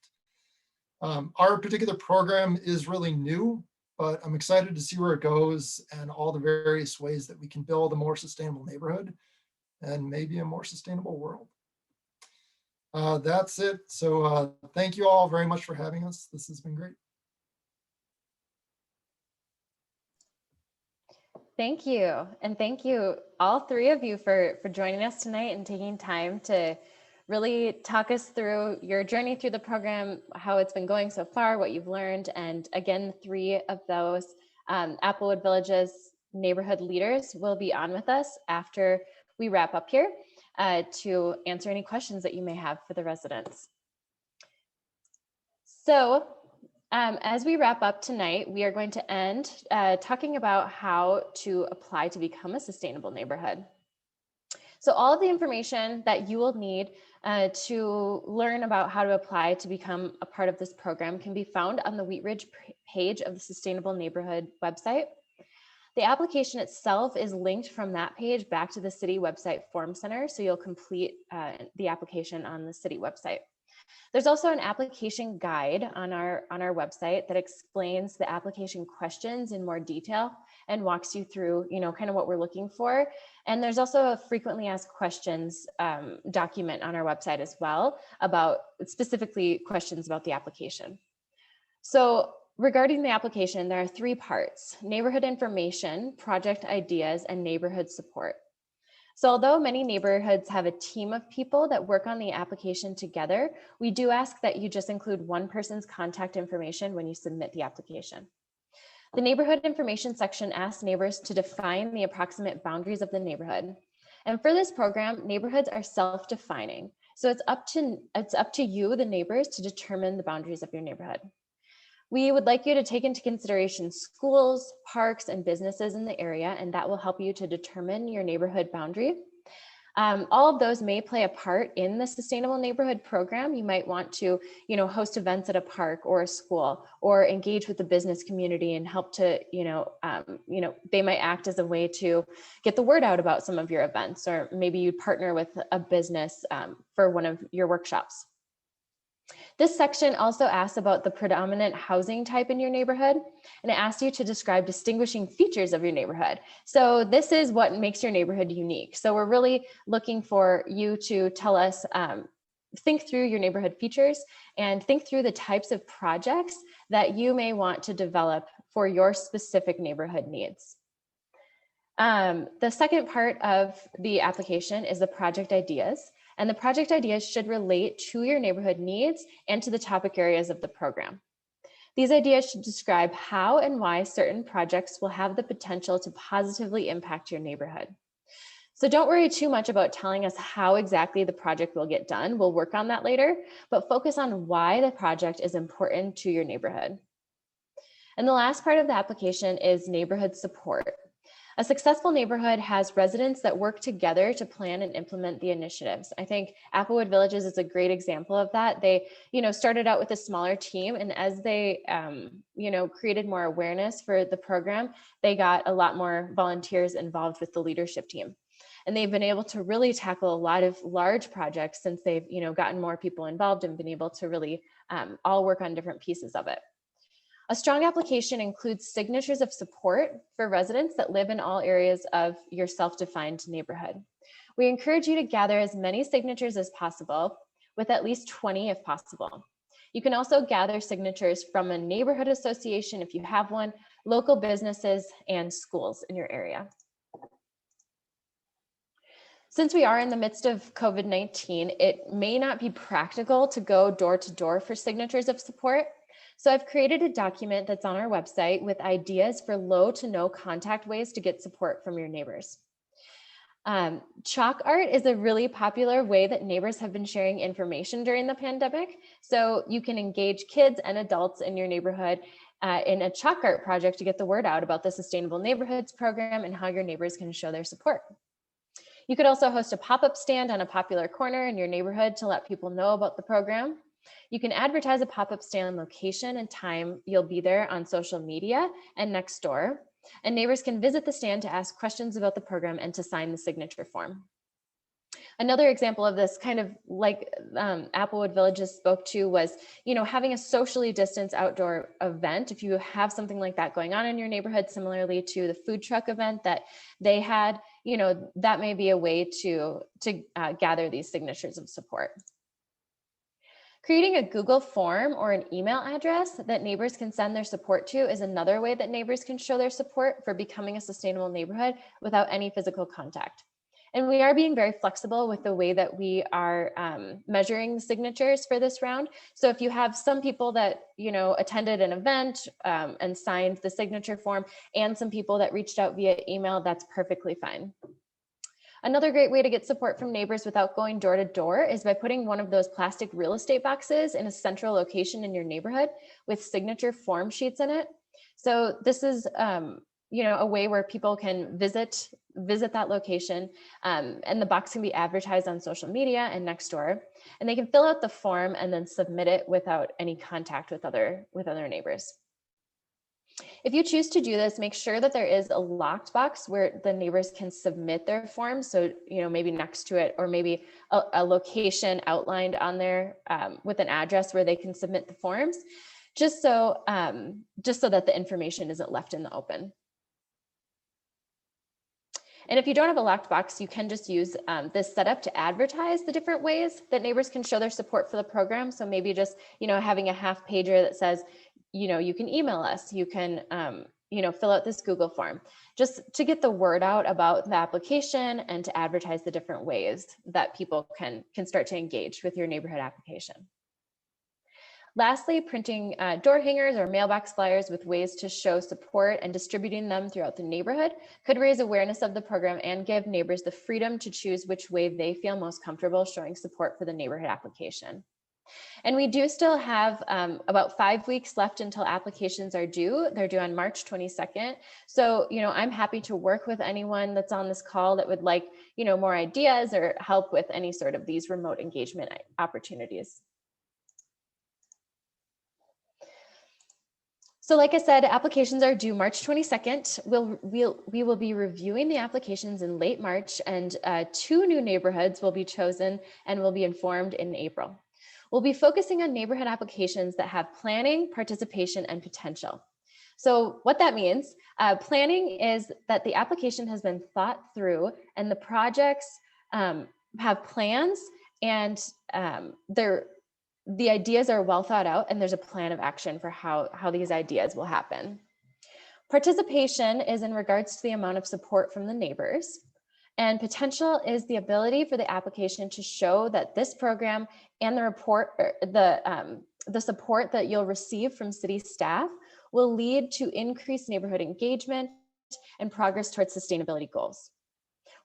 [SPEAKER 6] Our particular program is really new, but I'm excited to see where it goes and all the various ways that we can build a more sustainable neighborhood and maybe a more sustainable world. That's it. So thank you all very much for having us. This has been great.
[SPEAKER 1] Thank you. And thank you, all three of you, for joining us tonight and taking time to really talk us through your journey through the program, how it's been going so far, what you've learned. And again, three of those Applewood Village's neighborhood leaders will be on with us after we wrap up here to answer any questions that you may have for the residents. So, as we wrap up tonight, we are going to end talking about how to apply to become a sustainable neighborhood. So all of the information that you will need to learn about how to apply to become a part of this program can be found on the Wheat Ridge page of the Sustainable Neighborhood website. The application itself is linked from that page back to the city website form center, so you'll complete the application on the city website. There's also an application guide on our website that explains the application questions in more detail and walks you through, kind of what we're looking for. And there's also a frequently asked questions document on our website as well about specifically questions about the application. So regarding the application, there are three parts: neighborhood information, project ideas, and neighborhood support. So although many neighborhoods have a team of people that work on the application together, we do ask that you just include one person's contact information when you submit the application. The neighborhood information section asks neighbors to define the approximate boundaries of the neighborhood. And for this program, neighborhoods are self-defining. So it's up to you, the neighbors, to determine the boundaries of your neighborhood. We would like you to take into consideration schools, parks, and businesses in the area, and that will help you to determine your neighborhood boundary. All of those may play a part in the Sustainable Neighborhood Program. You might want to, host events at a park or a school, or engage with the business community and help to, they might act as a way to get the word out about some of your events, or maybe you'd partner with a business for one of your workshops. This section also asks about the predominant housing type in your neighborhood, and it asks you to describe distinguishing features of your neighborhood. So this is what makes your neighborhood unique. So we're really looking for you to tell us, think through your neighborhood features and think through the types of projects that you may want to develop for your specific neighborhood needs. The second part of the application is the project ideas. And the project ideas should relate to your neighborhood needs and to the topic areas of the program. These ideas should describe how and why certain projects will have the potential to positively impact your neighborhood. So don't worry too much about telling us how exactly the project will get done. We'll work on that later, but focus on why the project is important to your neighborhood. And the last part of the application is neighborhood support. A successful neighborhood has residents that work together to plan and implement the initiatives. I think Applewood Villages is a great example of that. They, started out with a smaller team, and as they, created more awareness for the program, they got a lot more volunteers involved with the leadership team. And they've been able to really tackle a lot of large projects since they've, gotten more people involved and been able to really all work on different pieces of it. A strong application includes signatures of support for residents that live in all areas of your self-defined neighborhood. We encourage you to gather as many signatures as possible, with at least 20 if possible. You can also gather signatures from a neighborhood association if you have one, local businesses, and schools in your area. Since we are in the midst of COVID-19, it may not be practical to go door to door for signatures of support. So I've created a document that's on our website with ideas for low to no contact ways to get support from your neighbors. Chalk art is a really popular way that neighbors have been sharing information during the pandemic. So you can engage kids and adults in your neighborhood in a chalk art project to get the word out about the Sustainable Neighborhoods program and how your neighbors can show their support. You could also host a pop-up stand on a popular corner in your neighborhood to let people know about the program. You can advertise a pop-up stand location and time you'll be there on social media and next door. And neighbors can visit the stand to ask questions about the program and to sign the signature form. Another example of this, kind of like Applewood Villages spoke to, was, having a socially distanced outdoor event. If you have something like that going on in your neighborhood, similarly to the food truck event that they had, that may be a way to gather these signatures of support. Creating a Google form or an email address that neighbors can send their support to is another way that neighbors can show their support for becoming a sustainable neighborhood without any physical contact. And we are being very flexible with the way that we are measuring the signatures for this round. So if you have some people that attended an event and signed the signature form, and some people that reached out via email, that's perfectly fine. Another great way to get support from neighbors without going door to door is by putting one of those plastic real estate boxes in a central location in your neighborhood with signature form sheets in it. So this is a way where people can visit that location, and the box can be advertised on social media and Nextdoor, and they can fill out the form and then submit it without any contact with other neighbors. If you choose to do this, make sure that there is a locked box where the neighbors can submit their forms. So, maybe next to it, or maybe a location outlined on there with an address where they can submit the forms, just so that the information isn't left in the open. And if you don't have a locked box, you can just use this setup to advertise the different ways that neighbors can show their support for the program. So maybe just, having a half pager that says, you can email us, you can, fill out this Google form, just to get the word out about the application and to advertise the different ways that people can start to engage with your neighborhood application. Lastly, printing door hangers or mailbox flyers with ways to show support and distributing them throughout the neighborhood could raise awareness of the program and give neighbors the freedom to choose which way they feel most comfortable showing support for the neighborhood application. And we do still have about 5 weeks left until applications are due. They're due on March 22nd. So, I'm happy to work with anyone that's on this call that would like, more ideas or help with any sort of these remote engagement opportunities. So like I said, applications are due March 22nd. We will be reviewing the applications in late March, and 2 new neighborhoods will be chosen and will be informed in April. We'll be focusing on neighborhood applications that have planning, participation, and potential. So what that means, planning is that the application has been thought through and the projects have plans, and the ideas are well thought out, and there's a plan of action for how these ideas will happen. Participation is in regards to the amount of support from the neighbors. And potential is the ability for the application to show that this program and the support that you'll receive from city staff will lead to increased neighborhood engagement and progress towards sustainability goals.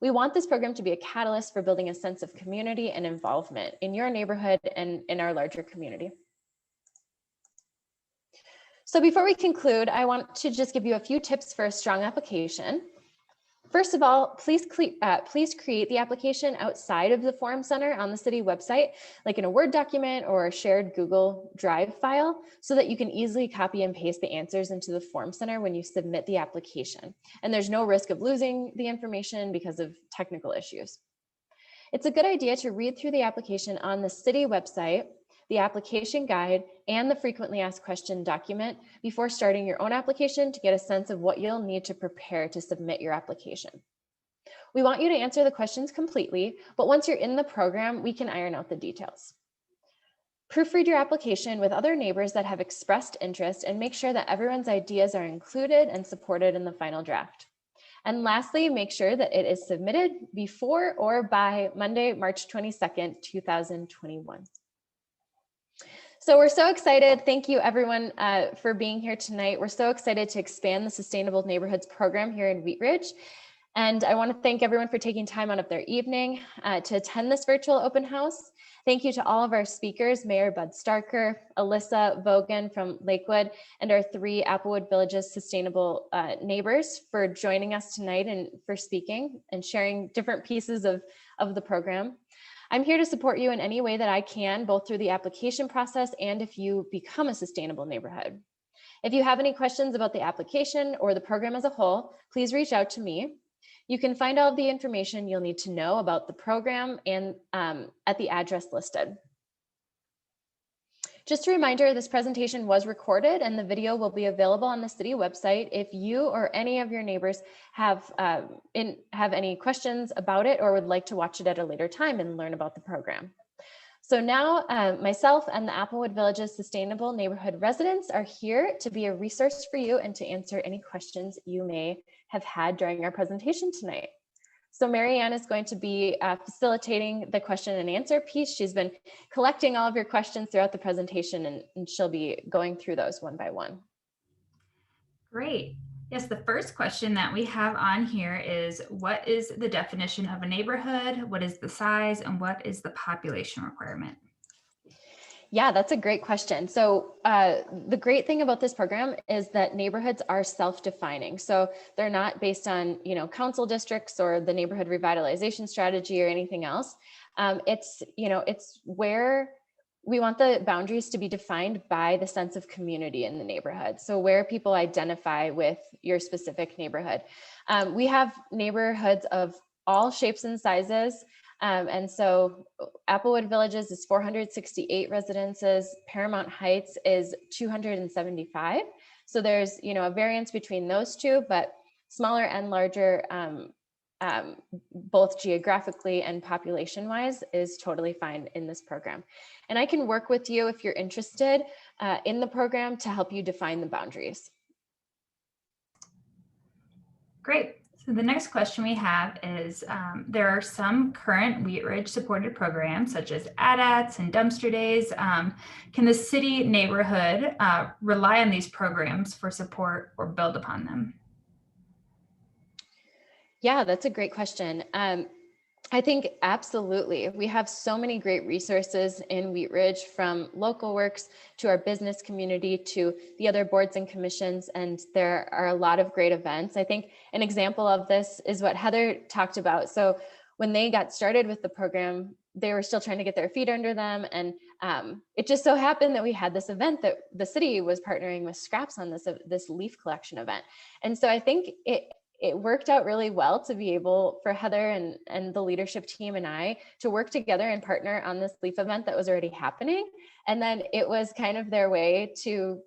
[SPEAKER 1] We want this program to be a catalyst for building a sense of community and involvement in your neighborhood and in our larger community. So before we conclude, I want to just give you a few tips for a strong application. First of all, please create the application outside of the Forum Center on the city website, like in a Word document or a shared Google Drive file, so that you can easily copy and paste the answers into the Forum Center when you submit the application. And there's no risk of losing the information because of technical issues. It's a good idea to read through the application on the city website the application guide, and the frequently asked question document before starting your own application to get a sense of what you'll need to prepare to submit your application. We want you to answer the questions completely, but once you're in the program, we can iron out the details. Proofread your application with other neighbors that have expressed interest and make sure that everyone's ideas are included and supported in the final draft. And lastly, make sure that it is submitted before or by Monday, March 22nd, 2021. So we're so excited. Thank you everyone for being here tonight. We're so excited to expand the Sustainable Neighborhoods program here in Wheat Ridge. And I want to thank everyone for taking time out of their evening to attend this virtual open house. Thank you to all of our speakers, Mayor Bud Starker, Alyssa Vogan from Lakewood, and our 3 Applewood Villages Sustainable neighbors for joining us tonight and for speaking and sharing different pieces of the program. I'm here to support you in any way that I can, both through the application process and if you become a sustainable neighborhood. If you have any questions about the application or the program as a whole, please reach out to me. You can find all of the information you'll need to know about the program and at the address listed. Just a reminder, this presentation was recorded and the video will be available on the city website if you or any of your neighbors have any questions about it or would like to watch it at a later time and learn about the program. So now myself and the Applewood Villages Sustainable Neighborhood residents are here to be a resource for you and to answer any questions you may have had during our presentation tonight. So Marianne is going to be facilitating the question and answer piece. She's been collecting all of your questions throughout the presentation and she'll be going through those one by one.
[SPEAKER 7] Great. Yes, the first question that we have on here is, what is the definition of a neighborhood? What is the size and what is the population requirement?
[SPEAKER 1] Yeah, that's a great question. So the great thing about this program is that neighborhoods are self-defining. So they're not based on, council districts or the neighborhood revitalization strategy or anything else. It's where we want the boundaries to be defined by the sense of community in the neighborhood. So where people identify with your specific neighborhood. We have neighborhoods of all shapes and sizes. And so Applewood Villages is 468 residences, Paramount Heights is 275. So there's, a variance between those two, but smaller and larger, both geographically and population wise is totally fine in this program. And I can work with you if you're interested in the program to help you define the boundaries.
[SPEAKER 7] Great. So the next question we have is, there are some current Wheat Ridge supported programs such as ADATs and dumpster days. Can the city neighborhood rely on these programs for support or build upon them?
[SPEAKER 1] Yeah, that's a great question. I think absolutely. We have so many great resources in Wheat Ridge, from local works to our business community to the other boards and commissions, and there are a lot of great events. I think an example of this is what Heather talked about. So when they got started with the program, they were still trying to get their feet under them. And it just so happened that we had this event that the city was partnering with Scraps on this leaf collection event. And so I think it worked out really well to be able for Heather and the leadership team and I to work together and partner on this leaf event that was already happening. And then it was kind of their way to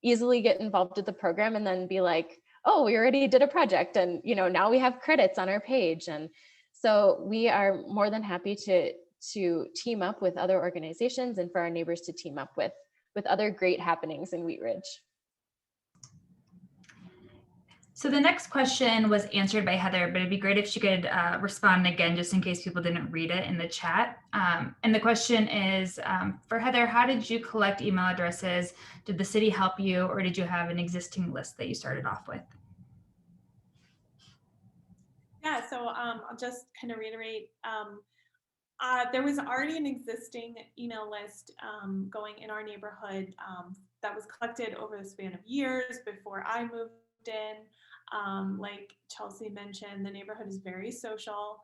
[SPEAKER 1] easily get involved with the program and then be like, oh, we already did a project and now we have credits on our page. And so we are more than happy to team up with other organizations and for our neighbors to team up with other great happenings in Wheat Ridge.
[SPEAKER 7] So the next question was answered by Heather, but it'd be great if she could respond again, just in case people didn't read it in the chat. And the question is, for Heather, how did you collect email addresses? Did the city help you, or did you have an existing list that you started off with?
[SPEAKER 4] Yeah, so I'll just kind of reiterate. There was already an existing email list going in our neighborhood that was collected over the span of years before I moved in. Like Chelsea mentioned, the neighborhood is very social.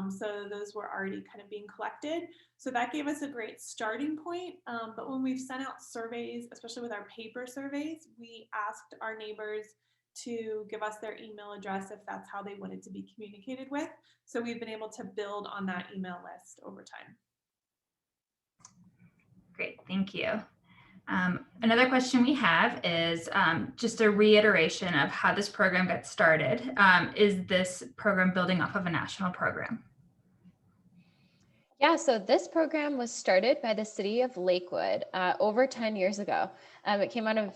[SPEAKER 4] So those were already kind of being collected. So that gave us a great starting point. But when we've sent out surveys, especially with our paper surveys, we asked our neighbors to give us their email address if that's how they wanted to be communicated with. So we've been able to build on that email list over time.
[SPEAKER 7] Great, thank you. Another question we have is just a reiteration of how this program got started. Is this program building off of a national program?
[SPEAKER 1] Yeah, so this program was started by the city of Lakewood over 10 years ago. It came out of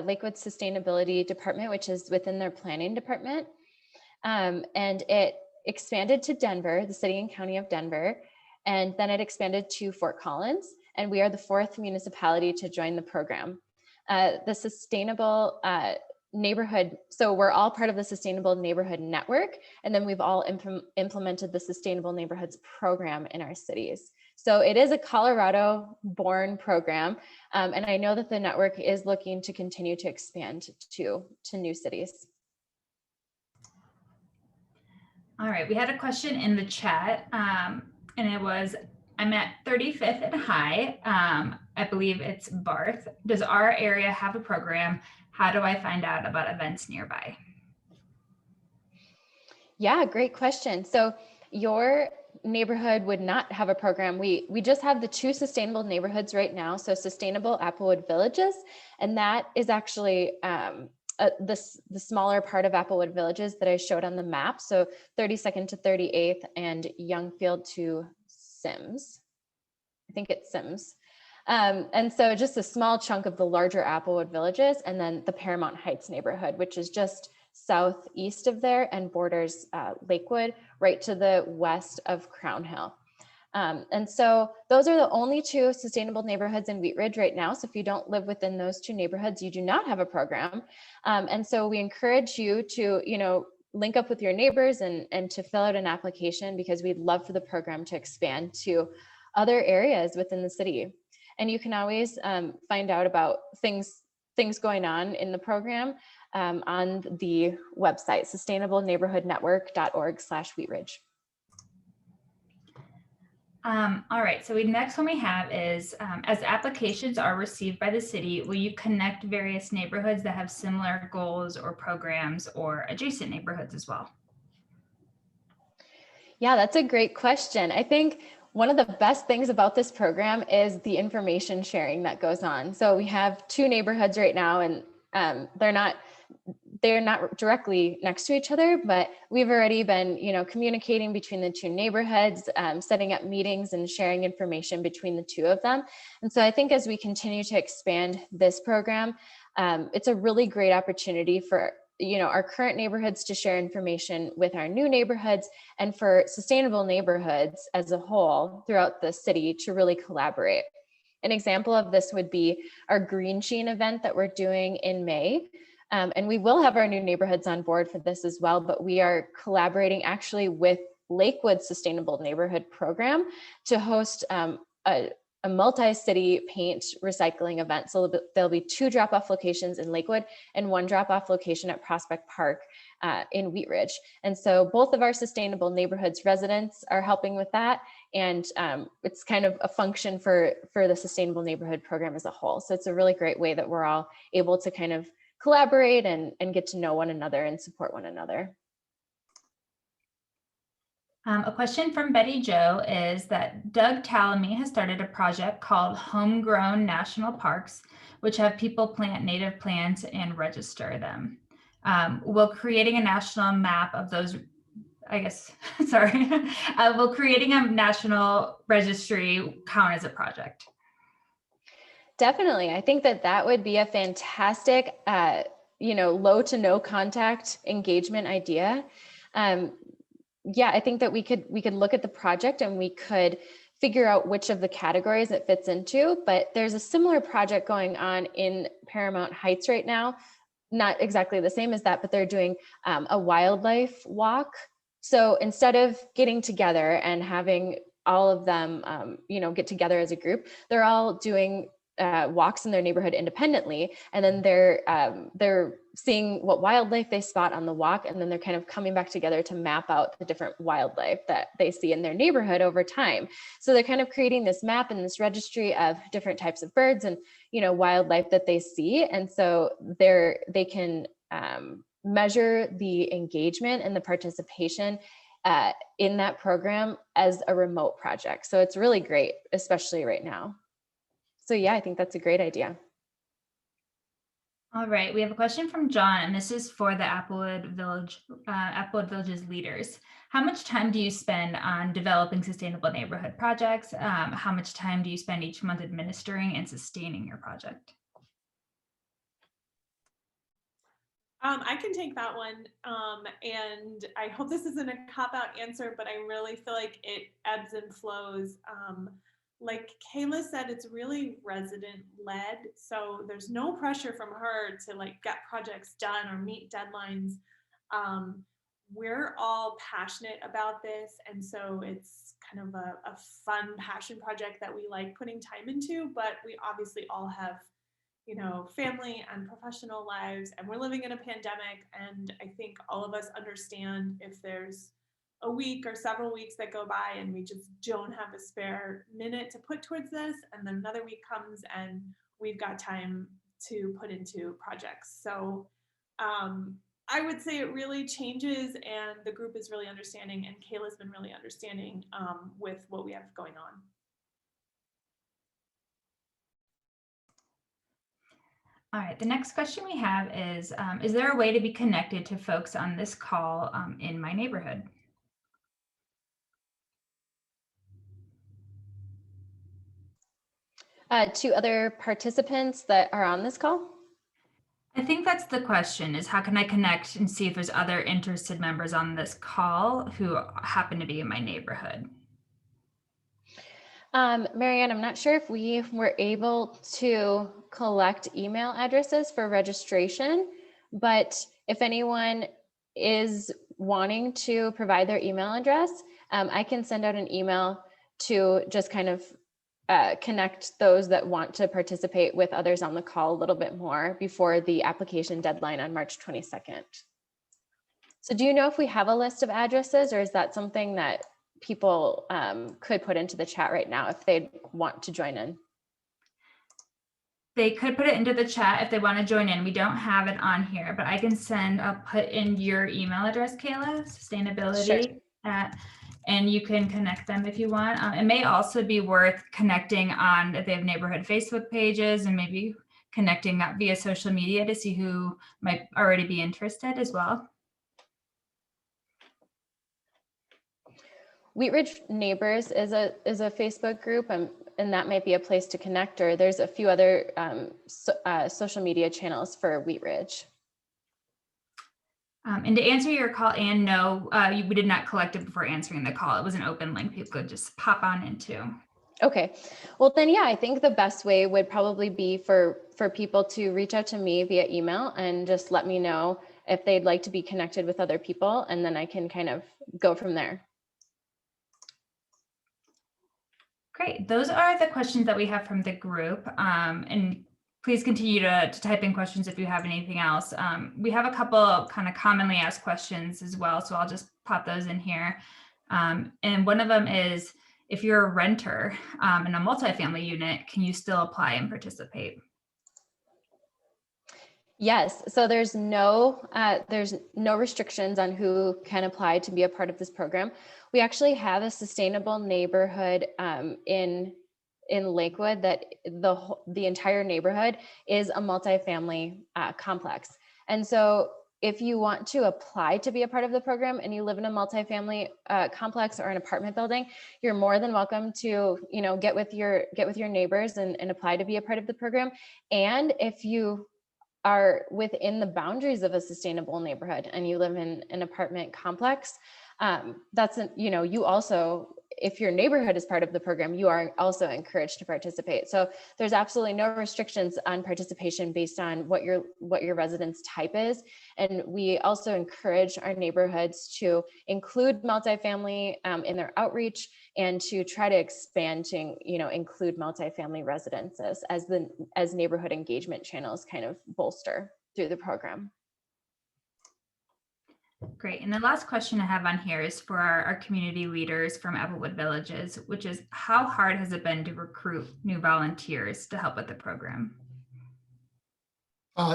[SPEAKER 1] Lakewood's sustainability department, which is within their planning department. And it expanded to Denver, the city and county of Denver, and then it expanded to Fort Collins. And we are the 4th municipality to join the program. The sustainable neighborhood, so we're all part of the Sustainable Neighborhood Network, and then we've all implemented the Sustainable Neighborhoods program in our cities. So it is a Colorado-born program, and I know that the network is looking to continue to expand to new cities.
[SPEAKER 7] All right, we had a question in the chat, and it was, I'm at 35th and High. I believe it's Barth. Does our area have a program? How do I find out about events nearby?
[SPEAKER 1] Yeah, great question. So your neighborhood would not have a program. We just have the 2 sustainable neighborhoods right now. So Sustainable Applewood Villages, and that is actually the smaller part of Applewood Villages that I showed on the map. So 32nd to 38th and Youngfield to Sims. I think it's Sims. And so just a small chunk of the larger Applewood Villages, and then the Paramount Heights neighborhood, which is just southeast of there and borders Lakewood right to the west of Crown Hill. And so those are the only 2 sustainable neighborhoods in Wheat Ridge right now. So if you don't live within those 2 neighborhoods, you do not have a program. And so we encourage you to, link up with your neighbors and to fill out an application, because we'd love for the program to expand to other areas within the city. And you can always find out about things going on in the program on the website, sustainableneighborhoodnetwork.org/Wheat
[SPEAKER 7] All right, so the next one we have is, as applications are received by the city, will you connect various neighborhoods that have similar goals or programs, or adjacent neighborhoods as well?
[SPEAKER 1] Yeah, that's a great question. I think one of the best things about this program is the information sharing that goes on. So we have 2 neighborhoods right now, and they're not directly next to each other, but we've already been, communicating between the 2 neighborhoods, setting up meetings and sharing information between the 2 of them. And so I think as we continue to expand this program, it's a really great opportunity for our current neighborhoods to share information with our new neighborhoods, and for sustainable neighborhoods as a whole throughout the city to really collaborate. An example of this would be our Green Sheen event that we're doing in May. And we will have our new neighborhoods on board for this as well, but we are collaborating actually with Lakewood Sustainable Neighborhood Program to host a multi-city paint recycling event. So there'll be 2 drop-off locations in Lakewood and 1 drop-off location at Prospect Park in Wheat Ridge. And so both of our sustainable neighborhoods residents are helping with that. And it's kind of a function for the sustainable neighborhood program as a whole. So it's a really great way that we're all able to kind of collaborate and get to know one another and support one another.
[SPEAKER 7] A question from Betty Jo is that Doug Talamy has started a project called Homegrown National Parks, which have people plant native plants and register them. Will creating a national map of those, will creating a national registry count as a project?
[SPEAKER 1] Definitely. I think that would be a fantastic, low to no contact engagement idea. Yeah, I think that we could look at the project and we could figure out which of the categories it fits into, but there's a similar project going on in Paramount Heights right now. Not exactly the same as that, but they're doing a wildlife walk. So instead of getting together and having all of them, get together as a group, they're all doing walks in their neighborhood independently, and then they're seeing what wildlife they spot on the walk, and then they're kind of coming back together to map out the different wildlife that they see in their neighborhood over time. So they're kind of creating this map and this registry of different types of birds and wildlife that they see, and so they can measure the engagement and the participation in that program as a remote project. So it's really great, especially right now. So yeah, I think that's a great idea.
[SPEAKER 7] All right, we have a question from John, and this is for the Applewood Village's leaders. How much time do you spend on developing sustainable neighborhood projects? How much time do you spend each month administering and sustaining your project?
[SPEAKER 4] I can take that one. And I hope this isn't a cop-out answer, but I really feel like it ebbs and flows. Like Kayla said, it's really resident led. So there's no pressure from her to like get projects done or meet deadlines. We're all passionate about this. And so it's kind of a fun passion project that we like putting time into, but we obviously all have, you know, family and professional lives, and we're living in a pandemic. And I think all of us understand if there's a week or several weeks that go by and we just don't have a spare minute to put towards this, and then another week comes and we've got time to put into projects. So I would say it really changes, and the group is really understanding, and Kayla's been really understanding with what we have going on.
[SPEAKER 7] All right, the next question we have is there a way to be connected to folks on this call in my neighborhood?
[SPEAKER 1] To other participants that are on this call?
[SPEAKER 7] I think that's the question, is how can I connect and see if there's other interested members on this call who happen to be in my neighborhood?
[SPEAKER 1] Marianne, I'm not sure if we were able to collect email addresses for registration, but if anyone is wanting to provide their email address, I can send out an email to just kind of connect those that want to participate with others on the call a little bit more before the application deadline on March 22nd. So do you know if we have a list of addresses, or is that something that people could put into the chat right now if they want to join in?
[SPEAKER 7] They could put it into the chat if they want to join in. We don't have it on here, but I can I'll put in your email address, Kayla, sustainability
[SPEAKER 1] Sure.
[SPEAKER 7] And you can connect them if you want. It may also be worth connecting on if they have neighborhood Facebook pages, and maybe connecting up via social media to see who might already be interested as well.
[SPEAKER 1] Wheat Ridge Neighbors is a Facebook group, and that might be a place to connect, or there's a few other social media channels for Wheat Ridge.
[SPEAKER 7] And to answer your call, Anne, no, we did not collect it before answering the call. It was an open link people could just pop on into.
[SPEAKER 1] Okay, well then, yeah, I think the best way would probably be for people to reach out to me via email and just let me know if they'd like to be connected with other people, and then I can kind of go from there.
[SPEAKER 7] Great. Those are the questions that we have from the group. And please continue to type in questions if you have anything else. We have a couple kind of commonly asked questions as well, so I'll just pop those in here. And one of them is, if you're a renter in a multifamily unit, can you still apply and participate?
[SPEAKER 1] Yes, so there's no restrictions on who can apply to be a part of this program. We actually have a sustainable neighborhood in Lakewood that the entire neighborhood is a multifamily complex. And so if you want to apply to be a part of the program and you live in a multifamily complex or an apartment building, you're more than welcome to, get with your neighbors and apply to be a part of the program. And if you are within the boundaries of a sustainable neighborhood and you live in an apartment complex, you also, if your neighborhood is part of the program, you are also encouraged to participate. So there's absolutely no restrictions on participation based on what your residence type is. And we also encourage our neighborhoods to include multifamily in their outreach, and to try to expand to include multifamily residences as neighborhood engagement channels kind of bolster through the program.
[SPEAKER 7] Great. And the last question I have on here is for our community leaders from Applewood Villages, which is, how hard has it been to recruit new volunteers to help with the program?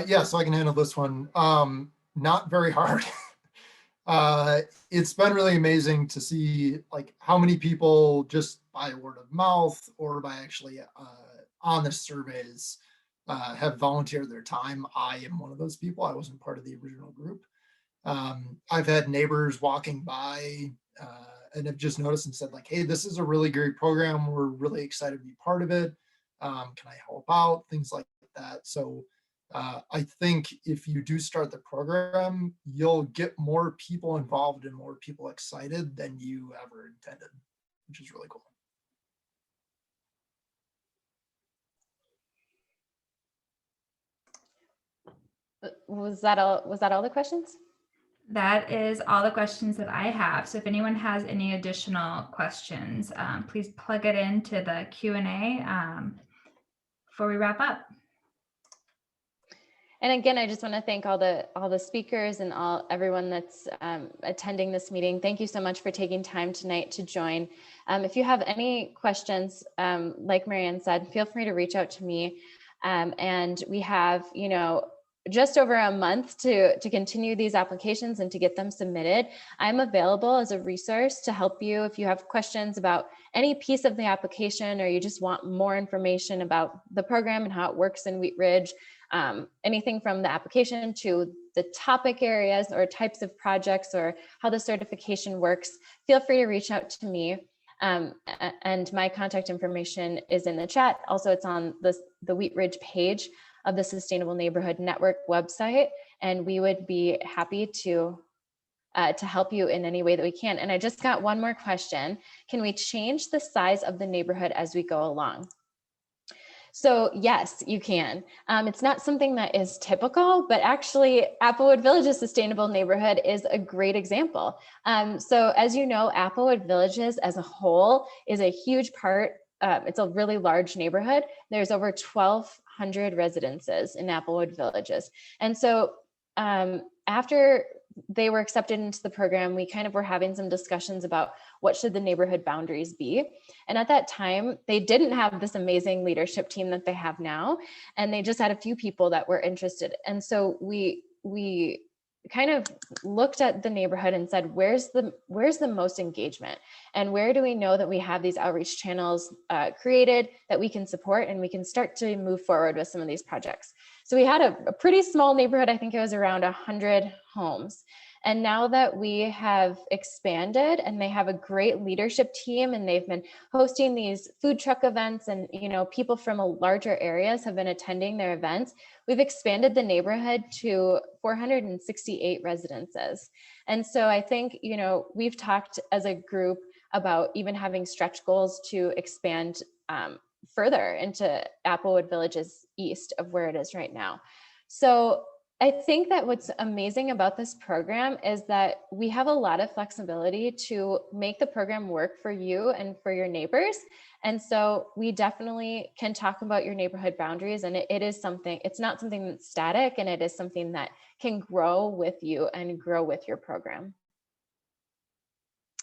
[SPEAKER 6] Yeah, so I can handle this one. Not very hard. It's been really amazing to see how many people, just by word of mouth or by actually on the surveys have volunteered their time. I am one of those people. I wasn't part of the original group. I've had neighbors walking by and have just noticed and said like, hey, this is a really great program. We're really excited to be part of it. Can I help out? Things like that. So I think if you do start the program, you'll get more people involved and more people excited than you ever intended, which is really cool.
[SPEAKER 1] Was that all the questions?
[SPEAKER 7] That is all the questions that I have. So if anyone has any additional questions, please plug it into the Q&A before we wrap up.
[SPEAKER 1] And again, I just want to thank all the speakers and everyone that's attending this meeting. Thank you so much for taking time tonight to join. If you have any questions, like Marianne said, feel free to reach out to me. And we have, just over a month to continue these applications and to get them submitted. I'm available as a resource to help you if you have questions about any piece of the application, or you just want more information about the program and how it works in Wheat Ridge. Anything from the application to the topic areas or types of projects or how the certification works, feel free to reach out to me. And my contact information is in the chat. Also, it's on the Wheat Ridge page of the Sustainable Neighborhood Network website, and we would be happy to help you in any way that we can. And I just got one more question. Can we change the size of the neighborhood as we go along? So yes, you can. It's not something that is typical, but actually Applewood Villages Sustainable Neighborhood is a great example. So as you know, Applewood Villages as a whole is a huge part. It's a really large neighborhood. There's over 1,200 residences in Applewood Villages. And so after they were accepted into the program, we kind of were having some discussions about what should the neighborhood boundaries be. And at that time, they didn't have this amazing leadership team that they have now. And they just had a few people that were interested. And so we kind of looked at the neighborhood and said, where's the most engagement? And where do we know that we have these outreach channels created that we can support, and we can start to move forward with some of these projects? So we had a pretty small neighborhood. I think it was around 100 homes. And now that we have expanded and they have a great leadership team, and they've been hosting these food truck events, and people from larger areas have been attending their events, we've expanded the neighborhood to 468 residences. And so I think, we've talked as a group about even having stretch goals to expand further into Applewood Villages east of where it is right now. So I think that what's amazing about this program is that we have a lot of flexibility to make the program work for you and for your neighbors. And so we definitely can talk about your neighborhood boundaries, and it's not something that's static, and it is something that can grow with you and grow with your program.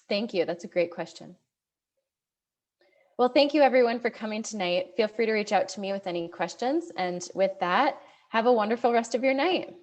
[SPEAKER 1] Thank you. That's a great question. Well, thank you everyone for coming tonight. Feel free to reach out to me with any questions. And with that, have a wonderful rest of your night.